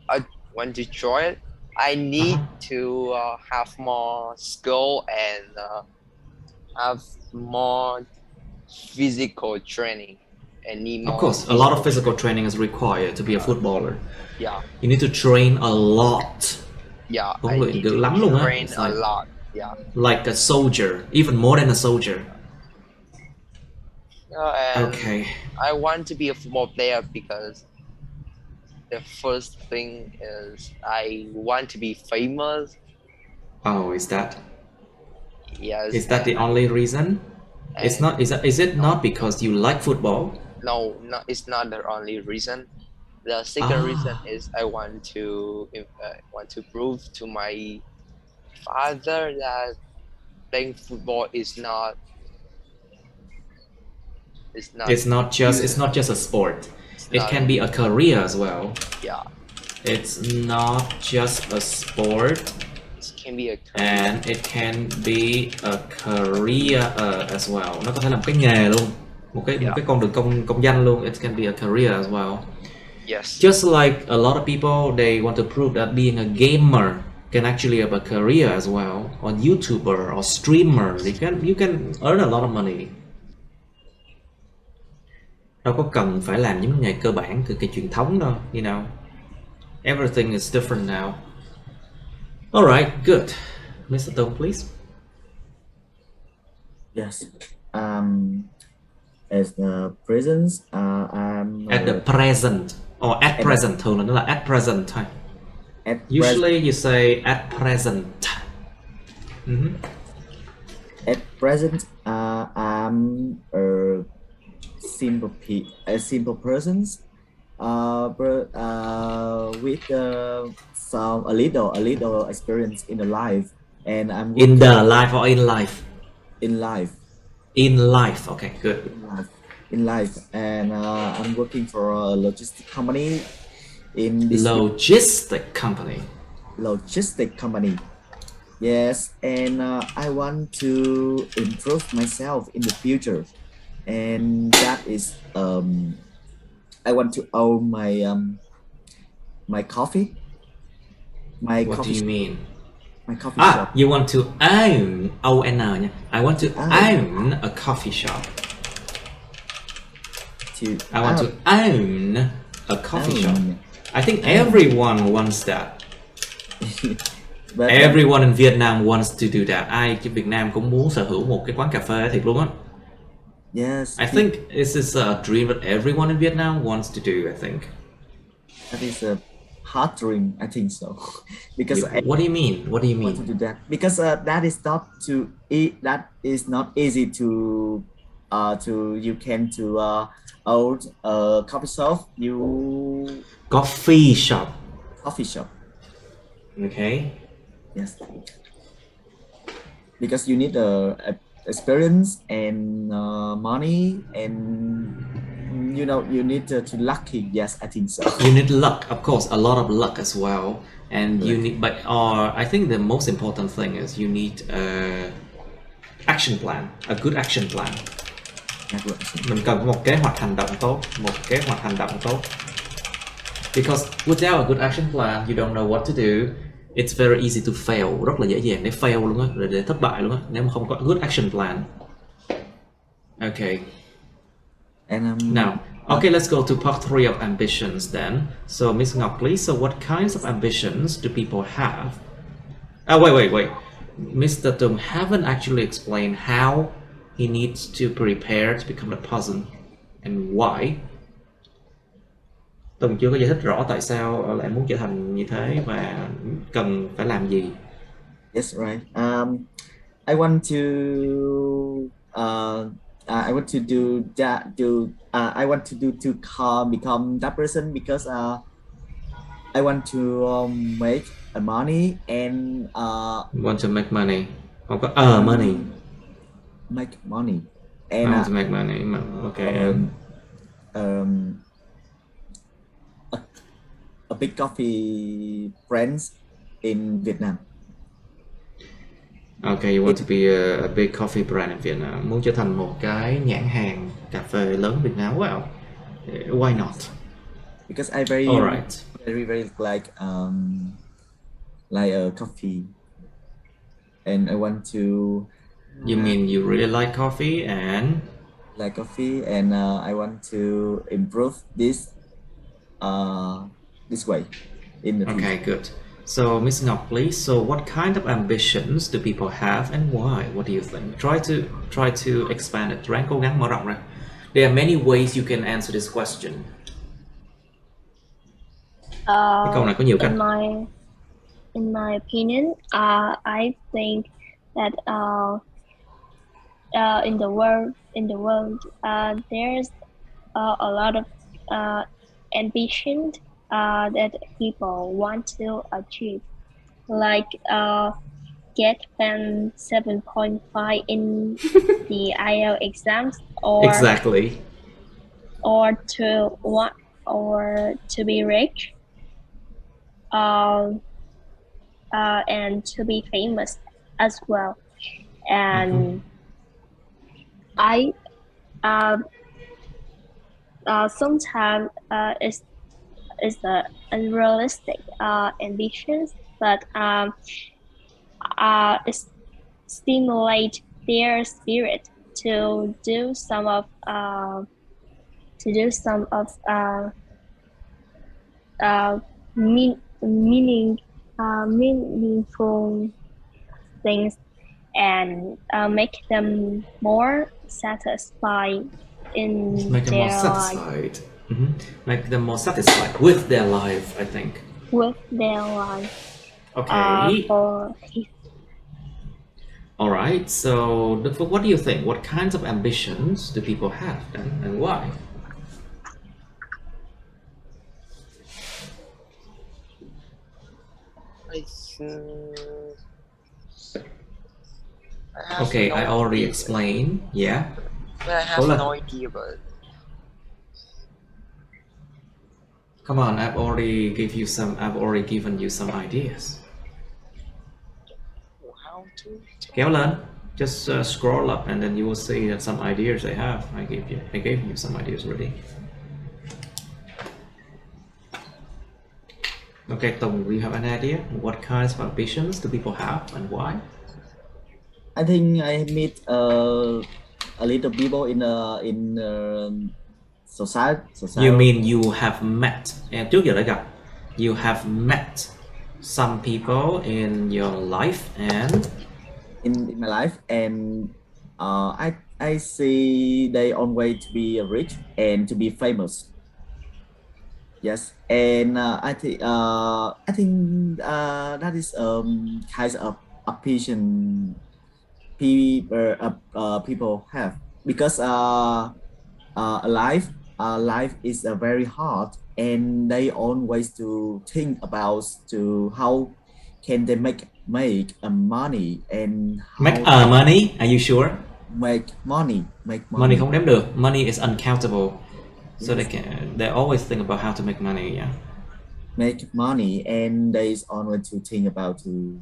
I want to join. I need to have more skill and have more physical training. And need more. Of course, a lot of physical training is required to be a footballer. Yeah. You need to train a lot. Yeah. I need to train a lot. Yeah. Like a soldier, even more than a soldier. Okay. I want to be a football player because the first thing is I want to be famous. Oh, is that? Yes. Is that the only reason? It's not. Is it not because you like football? No, it's not the only reason. The second reason is I want to prove to my father that playing football is not It's not just a sport. It can be a career as well. Yeah. It's not just a sport. It can be a career. And it can be a career as well. Nó có thể là một cái nghề luôn, một cái con đường công danh luôn. It can be a career as well. Yes. Just like a lot of people, they want to prove that being a gamer can actually have a career as well, or YouTuber or streamer. You can earn a lot of money. Đâu có cần phải làm những nghề cơ bản, cực kỳ truyền thống đâu, you know. Everything is different now. Alright, good. Mr. Tông, please. Yes. As the present, I'm At the present or at present thường là nó là at present thôi. Usually you say at present. At present, I'm a simple person, with a little experience in the life, and I'm in the life or in life. In life. In life. Okay, good. In life, and I'm working for a logistic company. Logistic company. Logistic company. Yes, and I want to improve myself in the future, and that is I want to own my coffee. What do you mean? My coffee shop. You want to own O-N-. I want to own a coffee shop. I want to own a coffee shop. I think everyone wants that. But everyone in Vietnam wants to do that. Ai trên Việt Nam cũng muốn sở hữu một cái quán cà phê thiệt luôn á. Yes. I think this is a dream that everyone in Vietnam wants to do, I think. That is a hard dream, I think so. Because what do you mean? What do you mean? Want to do that? Because that is not easy to you can to own a coffee shop. Coffee shop. Coffee shop. Okay. Yes. Because you need experience and money, and you need to lucky. Yes, I think so. You need luck, of course, a lot of luck as well, and you need. But I think the most important thing is you need a action plan, a good action plan. Mình cần một kế hoạch hành động tốt, Because without a good action plan, you don't know what to do. It's very easy to fail. Rất là dễ dàng để fail luôn á, để thất bại luôn á, nếu mà không có good action plan. Okay. And now, okay, let's go to part 3 of ambitions then. So, Miss Ngọc, please. So, what kinds of ambitions do people have? Wait. Mr. Tung haven't actually explained how he needs to prepare to become a person and why. Tùng chưa có giải thích rõ tại sao lại muốn trở thành như thế và cần phải làm gì. Yes, right. I want to do that. I want to do to become that person because I want to make a money and want to make money. Không có money. Make money. And I want to make money. Okay. A big coffee brands in Vietnam. Okay, you want to be a big coffee brand in Vietnam. Muốn trở thành một cái nhãn hàng cà phê lớn Việt Nam. Well, why not? Because I very like a coffee, and I want to. You mean you really like coffee and? Like coffee, and I want to improve this way in the future. Okay, good. So, Miss Ngọc, please. So, what kind of ambitions do people have and why? What do you think? Try to expand it. Ráng cố gắng mở rộng ra. There are many ways you can answer this question. Cái câu này có nhiều cách. In my opinion, I think that in the world, there's a lot of ambition that people want to achieve, like get band 7.5 in the IELTS exams, or Exactly. or to want or to be rich, and to be famous as well. And I sometimes it's the unrealistic ambitions, but it stimulate their spirit to do some of uh, meaningful things, and make them more satisfied in Make them more their life, satisfied. Make them more satisfied with their life, I think. with their life. Okay. For All right. So, what do you think? What kinds of ambitions do people have, and why? I think I have Okay, no I already idea. explained. Yeah. But I have no idea about it. Come on, I've already given you some ideas. How to? Kéo lên. Just scroll up, and then you will see that some ideas I have. I gave you some ideas already. Okay, Tùng, do you have an idea? What kinds of ambitions do people have, and why? I think I meet a little people in society. You mean you have met? Trước giờ đã gặp. You have met some people in your life, and in my life, and I see they always to be rich and to be famous. Yes, and I think that is kind of ambition people have, because life is very hard, and they always to think about to how can they make money, and how make money. Are you sure? make money. Money không đếm được. Money is uncountable. So Yes. they always think about how to make money. Yeah. Make money, and they always to think about to,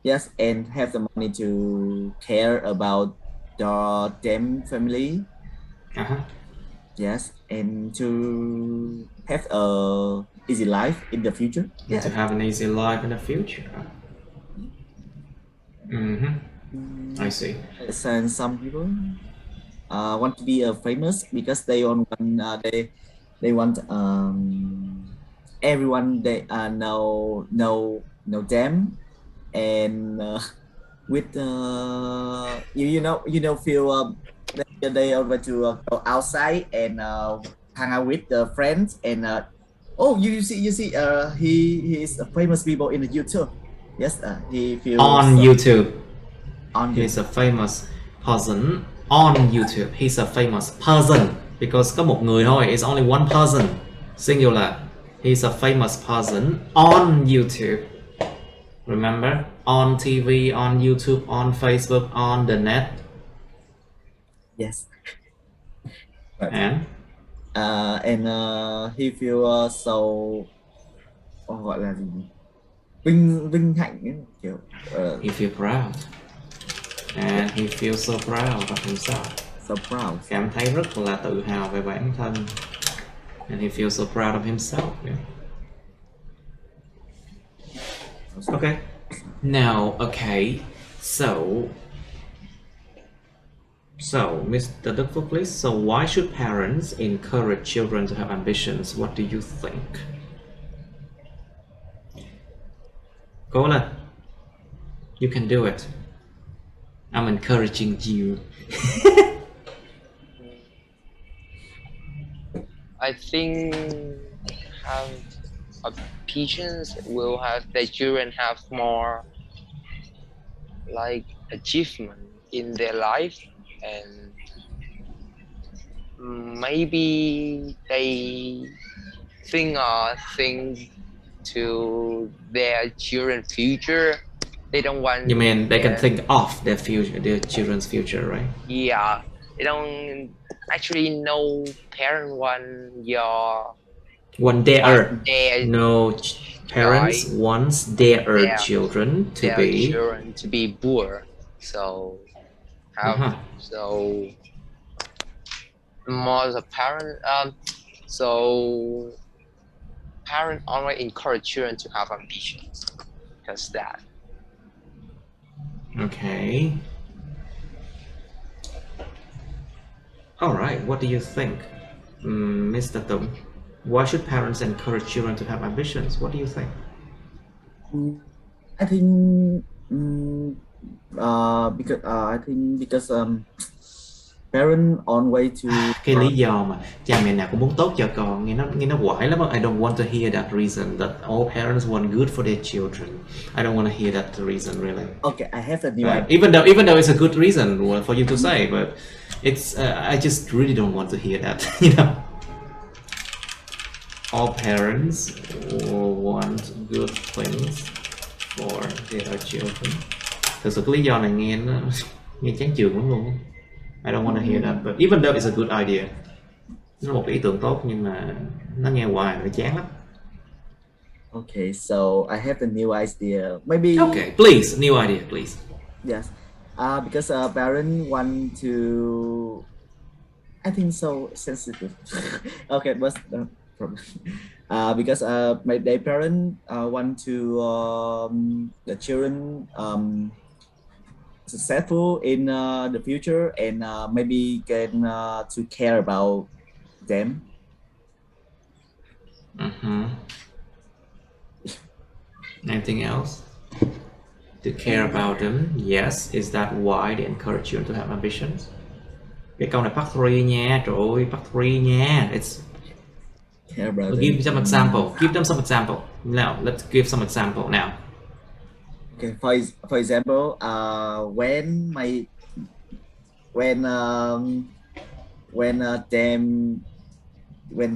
yes, and have the money to care about them family. Yes, and to have a easy life in the future. Yeah. To have an easy life in the future. I see. And some people want to be famous because they want they want everyone they know them, and with you know feel they over to go outside and hang out with the friends, and oh, you see he is a famous people in the YouTube. Yes, he feels on YouTube. He's a famous person on YouTube. He's a famous person because có một người thôi. It's only one person, singular. He's a famous person on YouTube. Remember, on TV, on YouTube, on Facebook, on the net. Yes. And he feel so gọi là gì, vinh hạnh ấy, kiểu he feel proud, and he feels so proud of himself. So proud. Cảm thấy rất là tự hào về bản thân, and he feels so proud of himself. Yeah. Okay. Now, okay, so Mr. Đức Phúc, please. So why should parents encourage children to have ambitions? What do you think? Cố lên. You can do it. I'm encouraging you. I think have ambitions will have the children have more like achievement in their life, and maybe they think to their children's future, they don't want. You mean they can think of their future, their children's future, right? Yeah, they don't actually. No parent want your One their their no parents child, wants their their children to their be children to be poor. So have so more the parent so parent always encourage children to have ambitions because that. Okay. All right. What do you think, Mr. Tung? Why should parents encourage children to have ambitions? What do you think? I think because parent on way to Cái lý do mà cha mẹ nào cũng muốn tốt cho con, nghe nó quải lắm. I don't want to hear that reason that all parents want good for their children. I don't want to hear that reason really. Okay, I have a new idea. Even though it's a good reason for you to say, but it's I just really don't want to hear that. You know, all parents want good things for their children. Thực sự cái lý do này nghe chán chường lắm luôn. I don't want to hear that, but even though it's a good idea, nó là một ý tưởng tốt nhưng mà nó nghe hoài nó chán lắm. Okay, so I have a new idea. Maybe. Okay, please, new idea, please. Yes, because parents want to. I think so sensitive. Okay, but problem. Because their parents want to the children successful in the future and maybe can to care about them. Anything else? To care about them, yes. Is that why they encourage you to have ambitions? Cái câu này part 3 nha, trời ơi, part 3 nha. It's Care about give them. some example. Give them some example. Now, let's give some example now. Okay, for example, when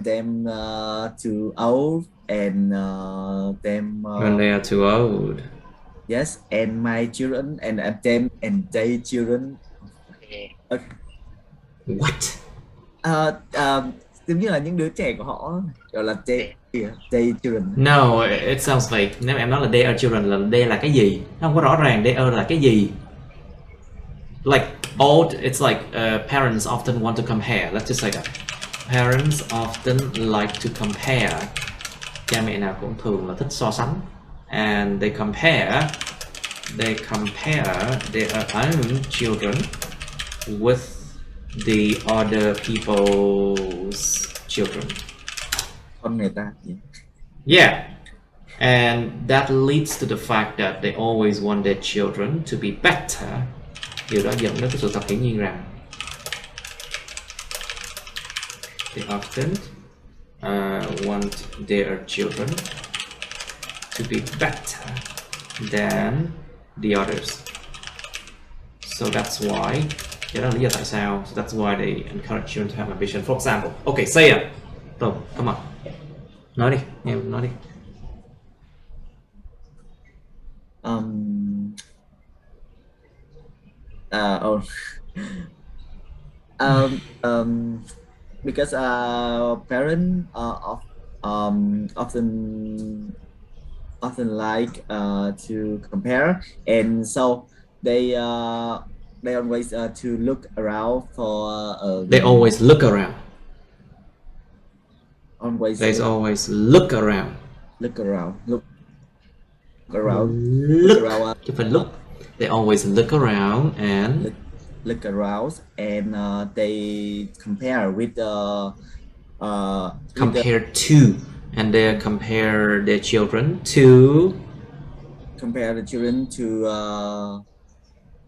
them too old and them When they are too old. yes, and my children and them and their children. Okay. What? Giống như là những đứa trẻ của họ gọi là their children. No, it sounds like nếu em nói là they are children là they là cái gì? Nó không có rõ ràng they are là cái gì. Like old, it's like parents often want to compare. Let's just say that. Parents often like to compare. Cha mẹ nào cũng thường là thích so sánh. And they compare their own children with the other people's children. Con người ta. Yeah, and that leads to the fact that they always want their children to be better. Điều đó dẫn đến cái sự thật hiển nhiên rằng they often want their children to be better than the others. So that's why. Đó là lý do tại sao. So that's why they encourage children to have ambition. For example, okay, say it. Tom, come on. Nói đi, em nói đi. Because parents often like to compare, and so they always to look around for. They always look around. Always. They always look around. Look around. Chứ phải look. They always look around and look around and they compare with compare to, and they compare their children to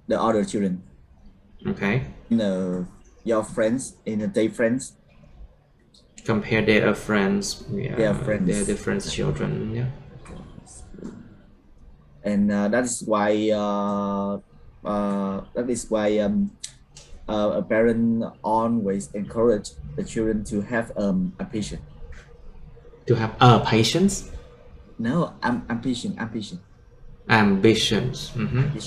the other children. Okay. Your friends, their friends. Compare their friends. Yeah, their friends. Their different children. Yeah. And that is why a parent always encourage the children to have a patience. To have patience? No, I'm patient. Ambitions.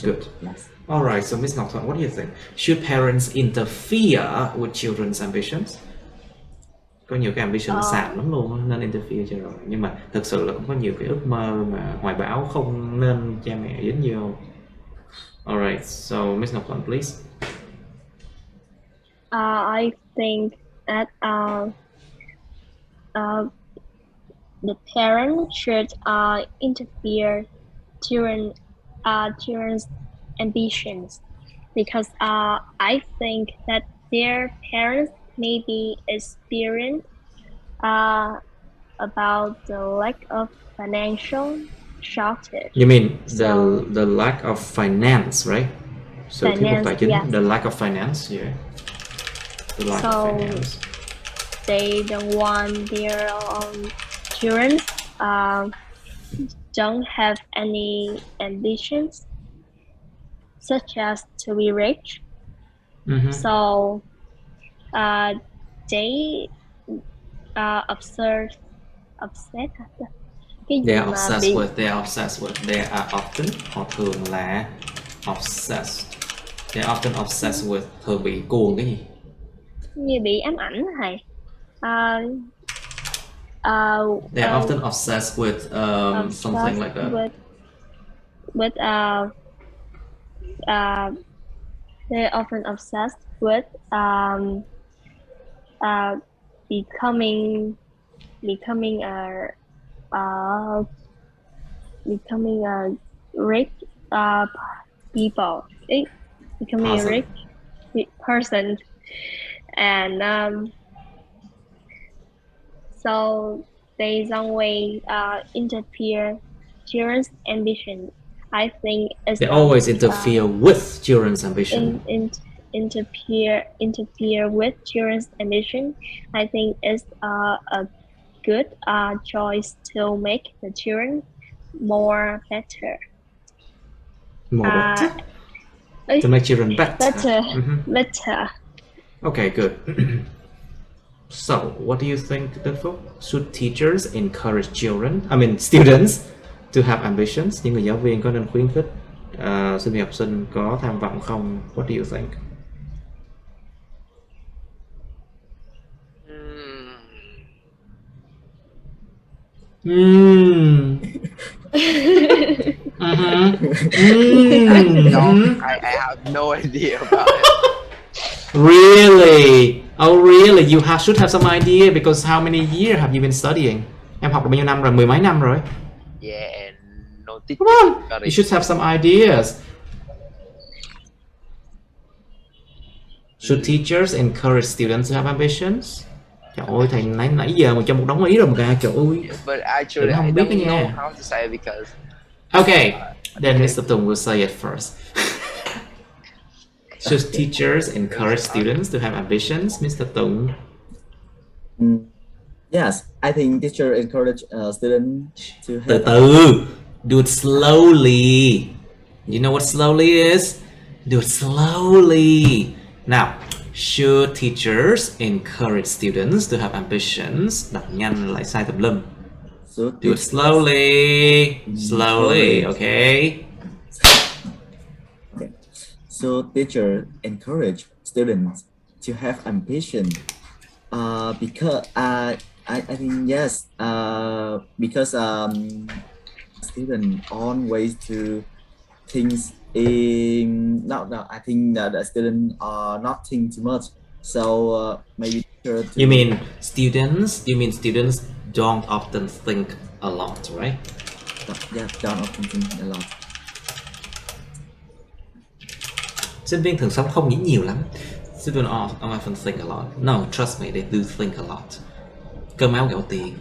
Good. Yes. All right. So Miss Ngọc Thuận, what do you think? Should parents interfere with children's ambitions? Có nhiều cái ambition nó xàm lắm luôn nên interfere cho rồi, nhưng mà thực sự là cũng có nhiều cái ước mơ mà hoài bão không nên cha mẹ dính vô. Alright, so Miss Ngọc Thuận, please. I think that the parent should interfere children's ambitions, because I think that their parents maybe experience about the lack of financial shortage. You mean the lack of finance, right? So thiếu hụt tài chính, yes. The lack of finance, yeah. The lack of finance. They don't want their children don't have any ambitions, such as to be rich. So they obsessed. They are obsessed with. They are often, họ thường là obsessed. They are often obsessed with. Thường bị cuồng cái gì? Như bị ám ảnh thầy. They are often obsessed with something like that. They're often obsessed with becoming a rich people, becoming a rich person, and so they don't way interfere children's ambition. I think it's they always interfere with children's ambition. Interfere with children's ambition. I think it's a good choice to make the children more better. Better? To make children better. Better. Okay, good. So, what do you think, Đức? Should teachers encourage students to have ambitions? Những người giáo viên có nên khuyến khích sinh viên học sinh có tham vọng không? What do you think? No, I have no idea about it. Really? Oh, really? You should have some idea, because how many years have you been studying? Em học được bao nhiêu năm rồi? Mười mấy năm rồi? Yeah, and no teacher. Come on, you should have some ideas. Should teachers encourage students to have ambitions? Trời ơi, thầy nãy giờ mà cho một đống ý rồi mà trời ơi. But actually, I don't know how to say it because. Okay, then Mr. Tùng will say it first. Should teachers encourage students to have ambitions, Mr. Tùng? Yes, I think teacher encourage students to have. Từ. Do it slowly. You know what slowly is? Do it slowly. Now, should teachers encourage students to have ambitions? Đọc nhanh lại sai tùm lum. Do it slowly. Slowly, okay? So teacher encourage students to have ambition. Because I think yes. Because student always to things in I think that the student are not think too much. So maybe you mean students don't often think a lot, right? Yeah, don't often think a lot. Sinh viên thường sống không nghĩ nhiều lắm. Students often think a lot. No, trust me, they do think a lot. Cơm áo gạo tiền.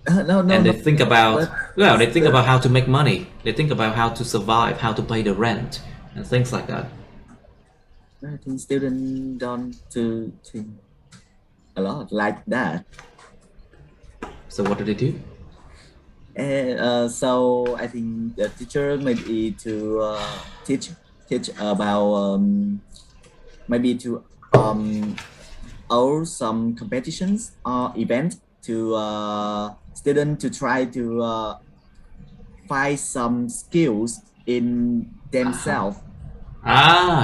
And they think about they think about how to make money. They think about how to survive, how to pay the rent, and things like that. I think students don't to think a lot like that. So what do they do? So I think the teacher maybe to teach about maybe to hold some competitions or event to students to try to find some skills in themselves.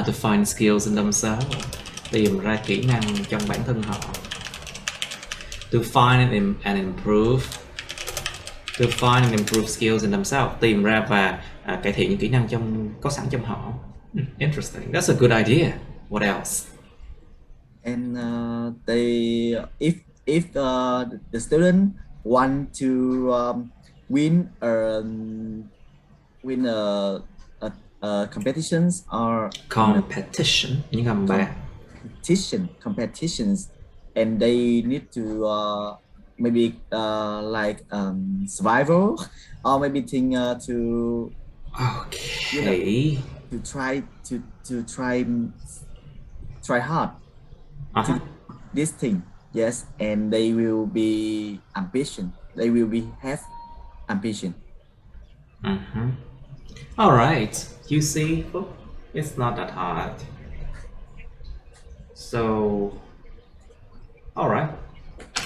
To find skills in themselves. Tìm ra kỹ năng trong bản thân họ. To find and improve. To find and improve skills in themselves. Tìm ra và cải thiện những kỹ năng có sẵn trong họ. Interesting. That's a good idea. What else? And if the student want to win competitions or competitions, and they need to maybe like survival, or maybe think to to try hard to this thing. Yes, and they will be ambition. They will be have ambition. All right. You see, it's not that hard. So, all right.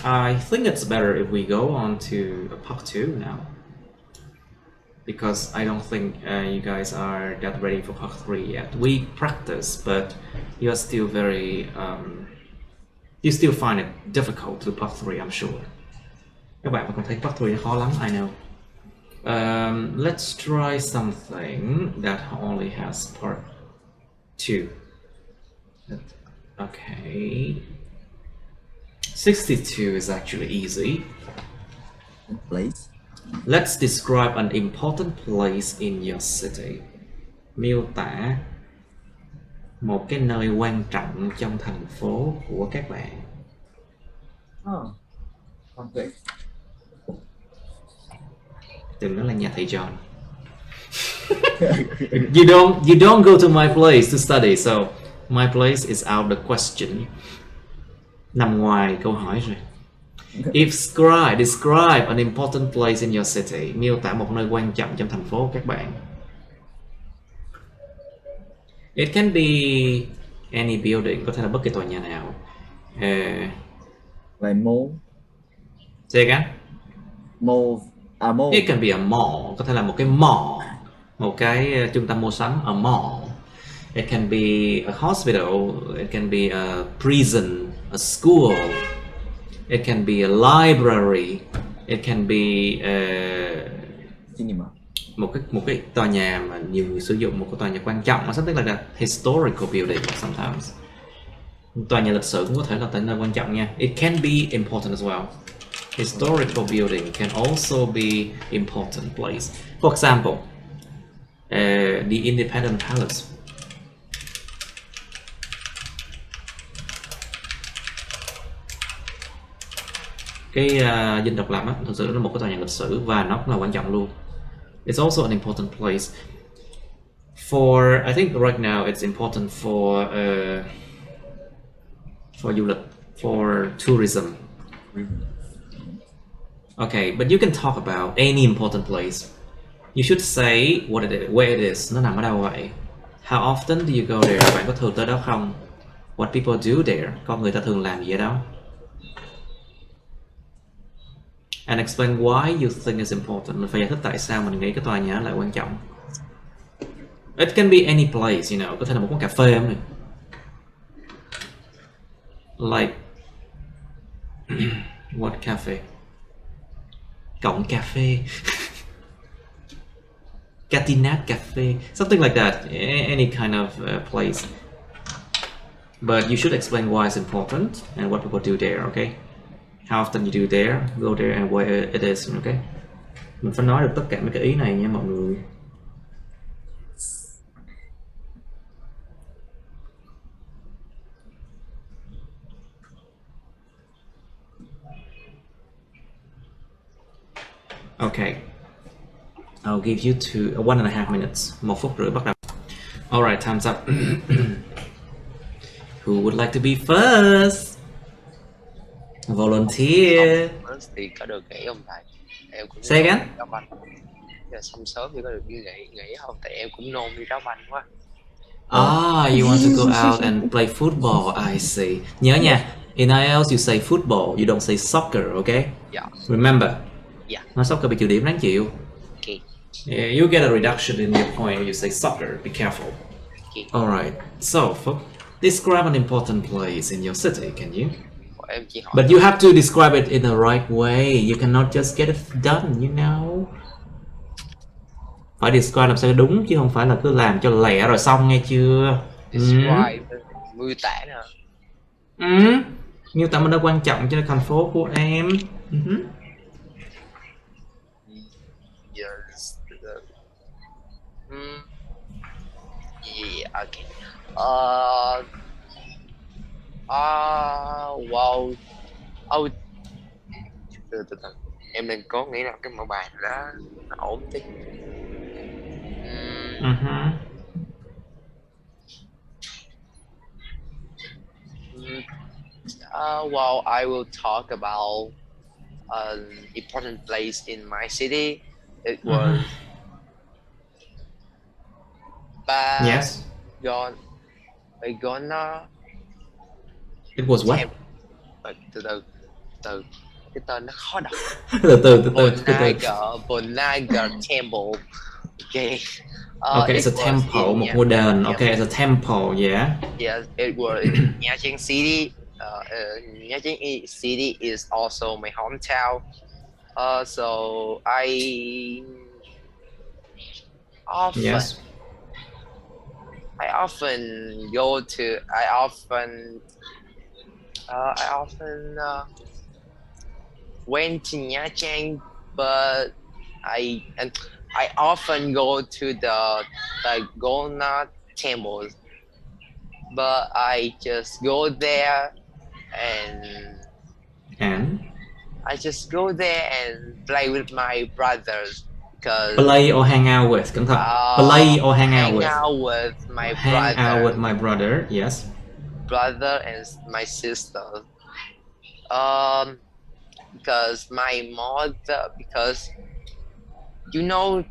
I think it's better if we go on to part 2 now, because I don't think you guys are that ready for part 3 yet. We practice, but you are still very you still find it difficult to do part 3, I'm sure. Các bạn còn thấy part 3 nó khó lắm, I know. Let's try something that only has part 2. Okay. 62 is actually easy. Place. Let's describe an important place in your city. Miêu tả một cái nơi quan trọng trong thành phố của các bạn. Okay. Đừng nói là nhà thầy John. You don't go to my place to study, so my place is out the question. Nằm ngoài câu hỏi rồi. Describe an important place in your city. Miêu tả một nơi quan trọng trong thành phố các bạn. It can be any building, có thể là bất kỳ tòa nhà nào. Like mall. Say again? Mall. It can be a mall, có thể là một cái mall, một cái trung tâm mua sắm, a mall. It can be a hospital, it can be a prison, a school. It can be a library, it can be cinema. Một cái tòa nhà mà nhiều người sử dụng, một cái tòa nhà quan trọng, something like a historical building sometimes. Tòa nhà lịch sử cũng có thể là nơi quan trọng nha. It can be important as well. Historical building can also be important place. For example, the Independence Palace. Cái dinh độc lập á, thực sự nó là một cái tòa nhà lịch sử và nó cũng là quan trọng luôn. It's also an important place. I think right now it's important for du lịch, for tourism. Okay, but you can talk about any important place. You should say where it is. Nó nằm ở đâu vậy? How often do you go there? Bạn có thường tới đó không? What people do there? Con người ta thường làm gì ở đó? And explain why you think it's important. Mình phải giải thích tại sao mình nghĩ cái tòa nhà lại quan trọng. It can be any place, có thể là một quán cà phê không? Like what cafe? Cổng cà phê. Catinat cafe, something like that. Any kind of place. But you should explain why it's important and what people do there, okay? How often you do there, go there, and where it is, okay? Mình phải nói được tất cả mấy cái ý này nha mọi người. Okay. I'll give you 1.5 minutes. 1 phút rưỡi bắt đầu. Alright, time's up. Who would like to be first? Volunteer. First thì có được nghỉ không thầy? Em cũng Say again? đá banh. Giờ xong sớm thì có được nghỉ không? Tại em cũng nôn đi đá banh quá. You want to go out and play football, I see. Nhớ nha, in IELTS you say football, you don't say soccer, okay? Yeah. Remember? Yeah. Nói soccer bị trừ điểm đáng chịu. Okay. Yeah, you get a reduction in your point when you say soccer. Be careful. Okay. Alright, so describe an important place in your city, can you? Em chỉ hỏi But you have to describe it in the right way. You cannot just get it done, you know. Phải describe làm sao đúng chứ không phải là cứ làm cho lẹ rồi xong nghe chưa? describe miêu tả nè. Miêu tả mình đã quan trọng cho thành phố của em. Yes. Yeah. Okay. Wow. Oh. Từ. Em nên có nghĩ là cái mẫu bài đó nó ổn tí. Well, I will talk about an important place in my city. It was Yes. Bagona. It was what? Từ cái tên nó khó đọc. từ Bonaga Temple. Okay. Okay, it's a temple, một ngôi đền. Okay, it's a temple, yeah. Yes, it was in Nha Trang City. Nha Trang City is also my hometown. So I often went to Nha Trang, but I often go to the Gona temples, but I just go there and play with my brothers. Play or hang out with? Cẩn thận. Play or hang out with? Hang out with my hang out with my brother, yes. Brother and my sister. Because my mother, because you know,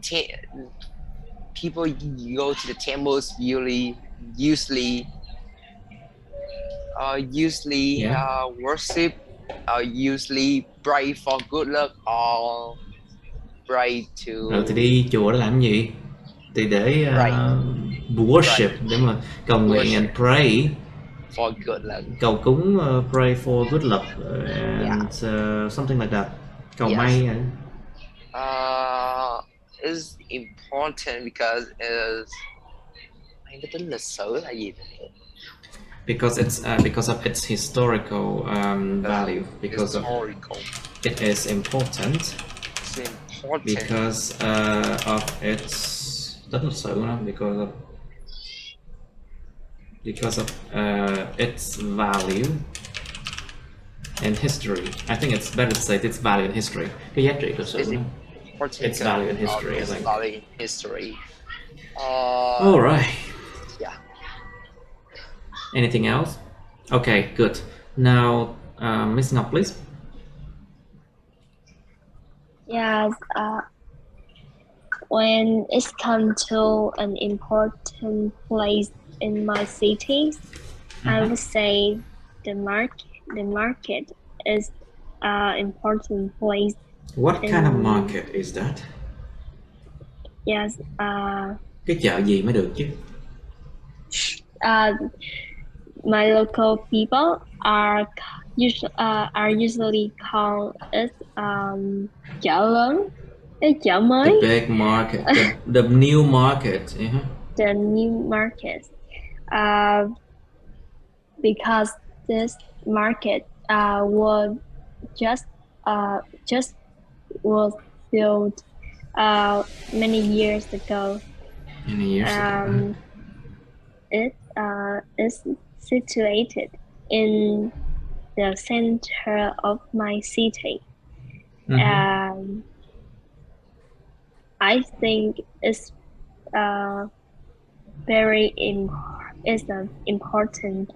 people go to the temples usually worship, usually pray for good luck or pray to. Rồi thì đi chùa để làm gì? Thì để worship, để mà cầu nguyện and pray for good luck. Cầu cúng, pray for good luck and something like that. Cầu may. Is important because anh có tính lịch sử là gì? Because of its historical value. Because it is important. It's important because of its because of its value and history. I think it's better to say its value and history. Cái giá trị của sự. Its value and history. Its value and history. All right. Yeah. Anything else? Okay, good. Now, Miss Ngọc, please. Yes. When it's come to an important place in my city, I would say the market is an important place. What kind of market is that? Yes. Cái chợ gì mới được chứ? My local people are usually called it chợ lớn, cái chợ mới. The big market, the new market. The new market, because this market was just was built many years ago. It is situated in the center of my city. I think it's an important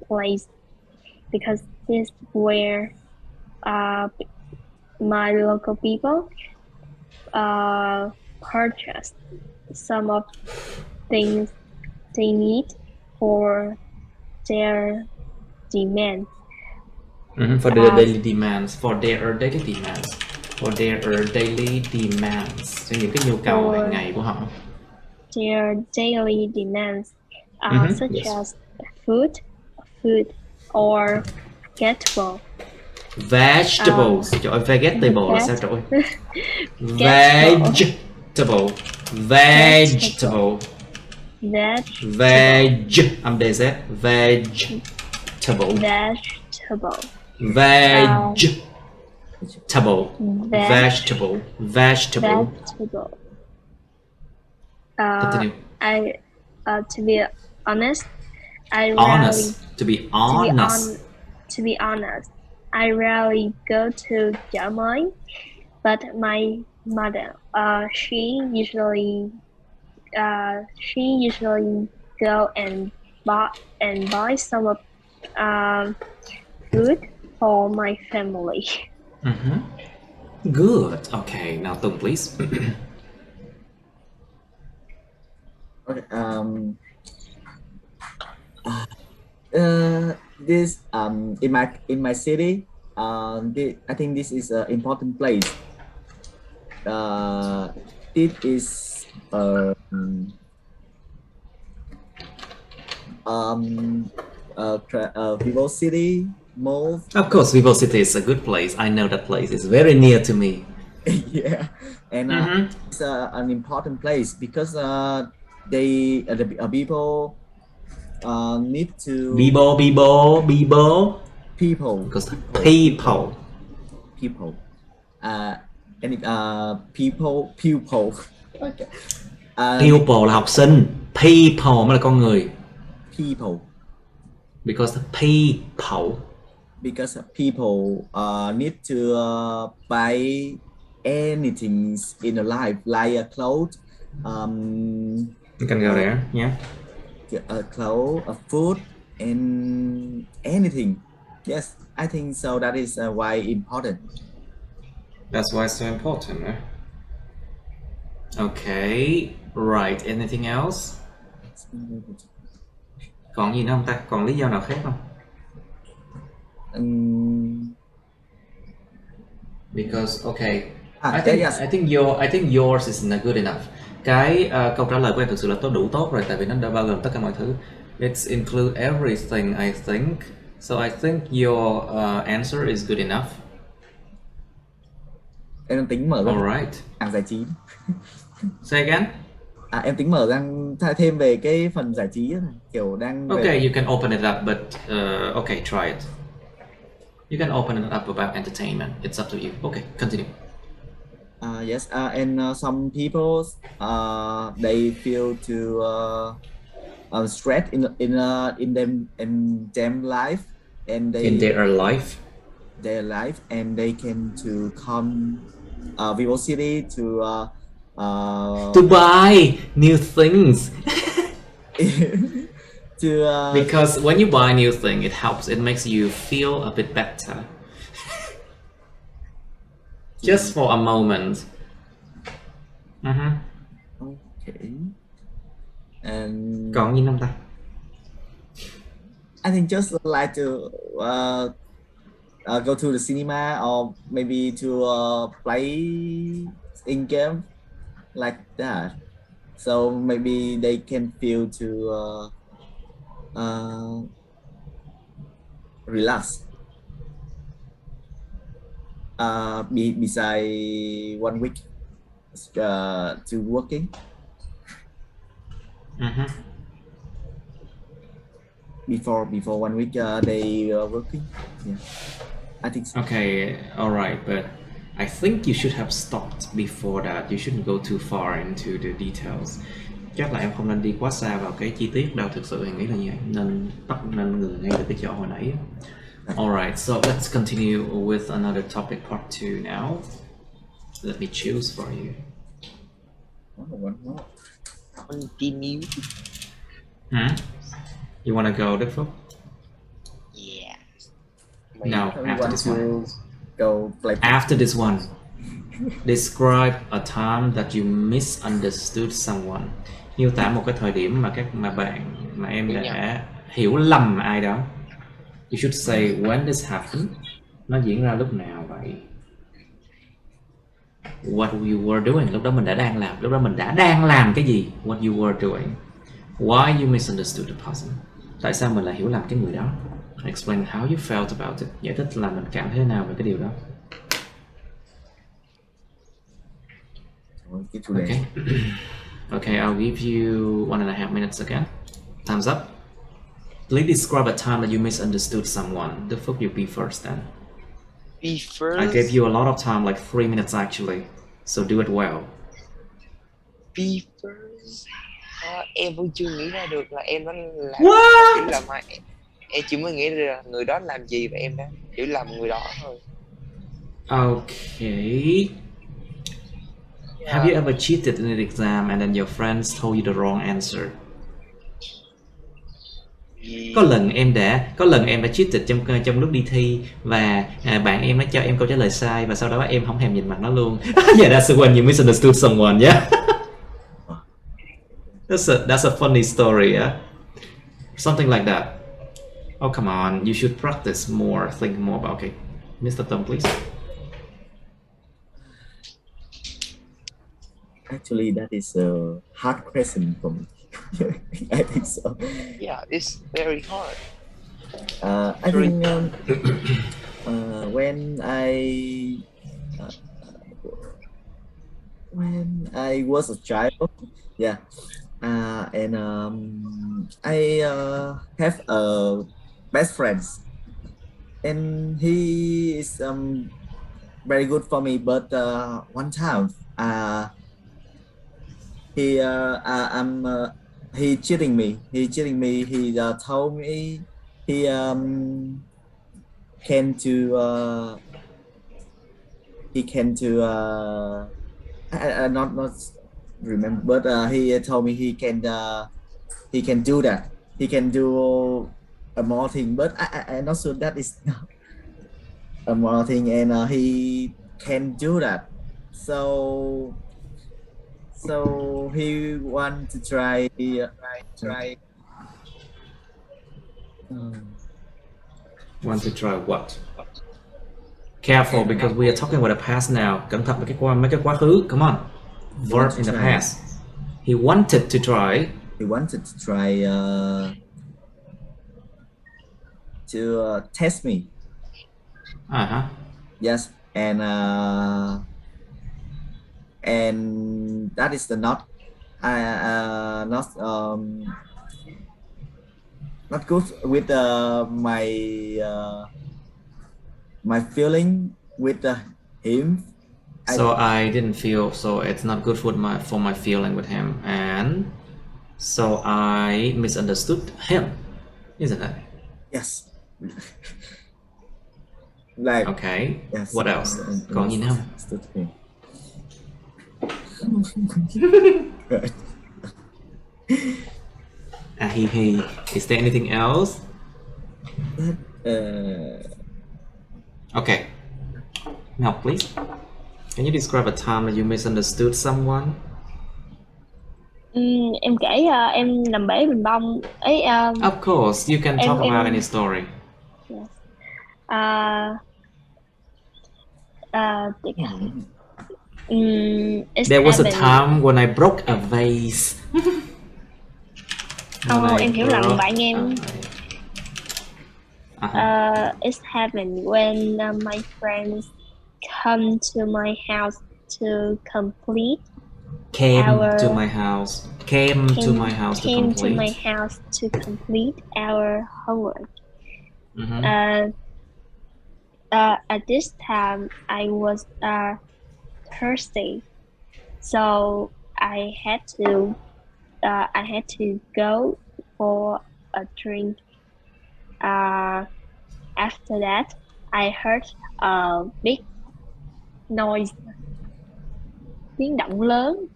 place because this is where my local people purchase some of things they need for their demands. For their daily demands. For their daily demands, cho những cái nhu cầu hàng ngày của họ. Their daily demands, such Yes. as food, or vegetable. Vegetables. Trời ơi, vegetable là sao trời ơi? Vegetable. Âm DZ. Vegetable. Continue. To be honest, I rarely go to chợ mới, but my mother, she usually go and buy some of food for my family. Good. Okay, now Tùng, please. Okay. This in my city, I think this is an important place. It is Vivo City Mall. Of course, Vivo City is a good place. I know that place. It's very near to me. Yeah, and it's an important place because the people need to People. Because people. Pupil. Okay. Pupil là học sinh. People mới là con người. People. Because people need to buy anything in a life, like a clothes. You can go there, yeah. A clothes, a food, and anything. Yes, I think so. That is why important. That's why it's so important, right? Okay, right. Anything else? Còn gì nữa không ta? Còn lý do nào khác không? Because okay, I think yours is not good enough. Cái câu trả lời của em thực sự là đủ tốt rồi, tại vì nó đã bao gồm tất cả mọi thứ. It's include everything, I think. So I think your answer is good enough. Em tính mở ra hàng giải trí. Say again. Em tính mở ra thêm về cái phần giải trí này, kiểu đang. Okay, you can open it up, but okay, try it. You can open it up about entertainment. It's up to you. Okay, continue. Yes, and some people they feel to stress in them life, and they in their life, and they can to come Vivo City to buy new things. Because when you buy new thing, it helps. It makes you feel a bit better. Just for a moment. Okay. And còn gì không ta? I think just like to go to the cinema, or maybe to play in game like that. So maybe they can feel to relax. Beside 1 week to working. Before 1 week they working. Yeah, I think so. Okay, all right, but I think you should have stopped before that. You shouldn't go too far into the details. Chắc là em không nên đi quá xa vào cái chi tiết đâu, thực sự em nghĩ là như vậy. Nên ngừng ngay từ cái chỗ hồi nãy. Alright, so let's continue with another topic, part 2 now. Let me choose for you. Continue. You wanna go, Đức Phúc? Yeah. No, after this one. Go play. After this one. Describe a time that you misunderstood someone. Miêu tả một cái thời điểm mà em đã hiểu lầm ai đó. You should say when this happened. Nó diễn ra lúc nào vậy? What you were doing. Lúc đó mình đã đang làm. Lúc đó mình đã đang làm cái gì? What you were doing. Why you misunderstood the person. Tại sao mình lại hiểu lầm cái người đó? Explain how you felt about it. Giải thích là mình cảm thấy thế nào về cái điều đó. Okay. Okay, I'll give you 1.5 minutes again. Time's up. Please describe a time that you misunderstood someone. The fuck you be first then. Be first. I gave you a lot of time, like 3 minutes actually. So do it well. Be first. Em vẫn chưa nghĩ ra được là em đã làm What? chỉ làm ai. Em chỉ mới nghĩ ra người đó làm gì và em đã chỉ làm người đó thôi. Okay. Have you ever cheated in an exam and then your friends told you the wrong answer? Có lần em đã cheated trong lúc đi thi và bạn em nó cho em câu trả lời sai và sau đó em không thèm nhìn mặt nó luôn. Yeah, that's when you misunderstood someone, yeah. That's a funny story, yeah. Something like that. Oh, come on, you should practice more, think more about. Okay, Mr. Tom, please. Actually, that is a hard question for me. I think so. Yeah, it's very hard. I think when I was a child, yeah, and I have a best friend, and he is very good for me. But one time, he cheating me. He cheating me. He told me he came to I not remember, but he told me he can do that. He can do a more thing, but I'm not sure that is not a more thing, and he can do that. So he want to try. Want to try what? Careful, because we are talking about the past now. Cẩn thận với mấy cái quá khứ. Come on. Verb in the past. He wanted to try. He wanted to try to test me. Yes, and that is the not not good with my feeling with him. So I didn't feel, so it's not good for my feeling with him, and so I misunderstood him, isn't it? Yes. Like. Okay. Yes. What else? Còn gì nữa không? He. Is there anything else? Okay. Now, please. Can you describe a time that you misunderstood someone? Em kể em làm bể bình bông ấy. Of course, you can talk about any story. Yes. There was a time when I broke a vase. Em hiểu lầm bạn em. It happened when my friends came to my house to complete our homework. At this time, I was thirsty, so I had to go for a drink. After that, I heard a big noise, tiếng động lớn.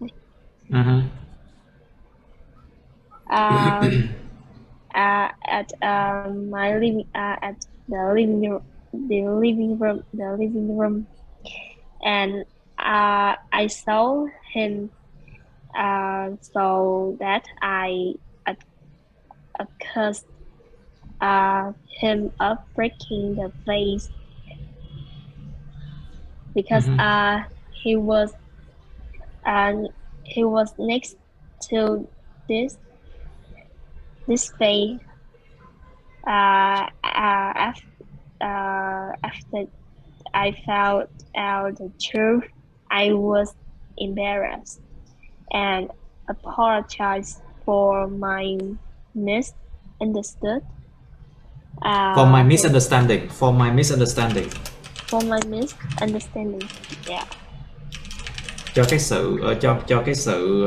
At my living at the living room, and I saw him, so that I accused him of breaking the vase because he was next to this face. After I found out the truth, I was embarrassed and apologized for my misunderstood. For my misunderstanding. For my misunderstanding. Yeah. Cho cái sự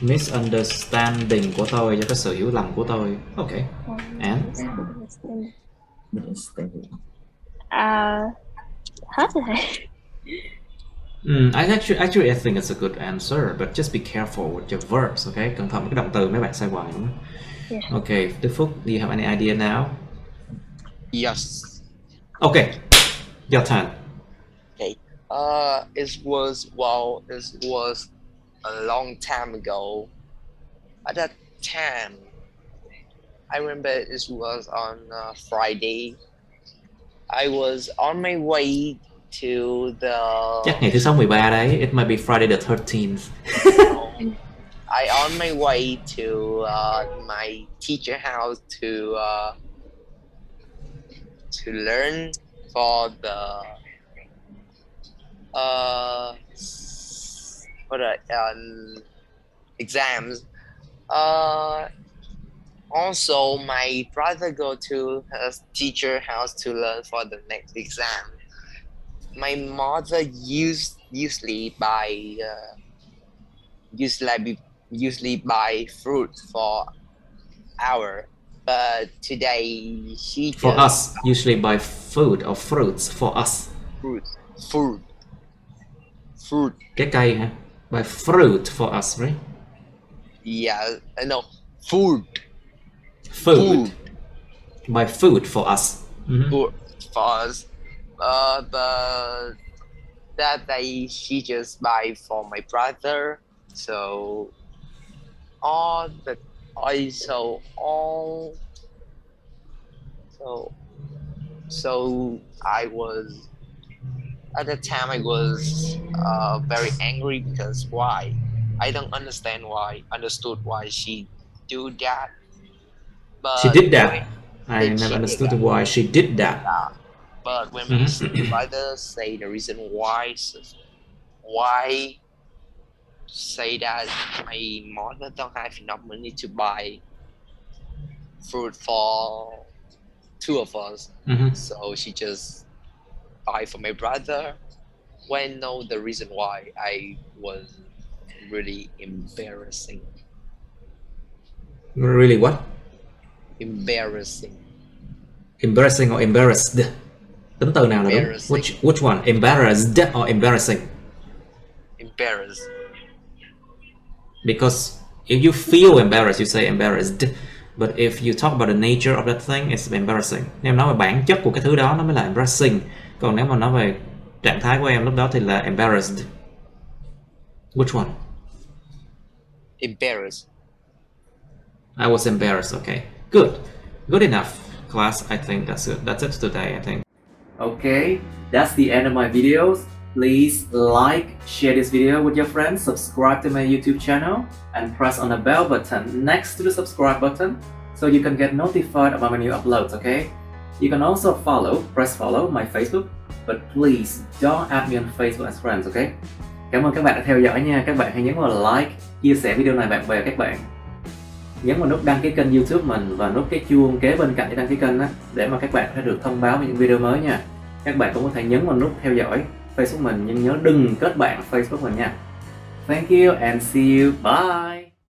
misunderstanding của tôi, cho cái sự hiểu lầm của tôi. Okay. And Misunderstanding. Hết rồi. Actually, I think it's a good answer, but just be careful with your verbs, okay? Cẩn thận với cái động từ mấy bạn sai hoài đúng không? Yeah. Okay, Đức Phúc, do you have any idea now? Yes. Okay, your turn. Okay. It was a long time ago. At that time, I remember it was on Friday. I was on my way to the. Chắc ngày thứ 6/13 đấy. It might be Friday the 13th. I on my way to my teacher house to learn for the exams. Also, my brother go to his teacher house to learn for the next exam. My mother usually buy fruit for our, but today she For us, usually buy food or fruits for us. Fruit. Cái cây hả? Buy fruit for us, right? Yeah, no, food. Buy food for us. Food for us. But that day she just buy for my brother. So I was at the time I was very angry because why? I don't understood why she do that. But She did that. I never understood why she did that. But when my brother say the reason why say that my mother don't have enough money to buy fruit for two of us, so she just buy for my brother. When know the reason why, I was really embarrassing. Really what? Embarrassing. Embarrassing or embarrassed? Tính từ nào là đúng? Which one? Embarrassed or embarrassing? Embarrassed. Because if you feel embarrassed, you say embarrassed. But if you talk about the nature of that thing, it's embarrassing. Nếu nói về bản chất của cái thứ đó, nó mới là embarrassing. Còn nếu mà nói về trạng thái của em lúc đó thì là embarrassed. Which one? Embarrassed. I was embarrassed. Okay, good enough, class. I think that's it today. I think. Okay, that's the end of my videos. Please like, share this video with your friends, subscribe to my YouTube channel, and press on the bell button next to the subscribe button so you can get notified about my new uploads. Okay, you can also press follow my Facebook, but please don't add me on Facebook as friends. Okay. Cảm ơn các bạn đã theo dõi nha. Các bạn hãy nhấn vào like, chia sẻ video này bạn bè các bạn. Nhấn vào nút đăng ký kênh YouTube mình và nút cái chuông kế bên cạnh để đăng ký kênh á, để mà các bạn sẽ được thông báo về những video mới nha. Các bạn cũng có thể nhấn vào nút theo dõi Facebook mình, nhưng nhớ đừng kết bạn Facebook mình nha. Thank you and see you. Bye.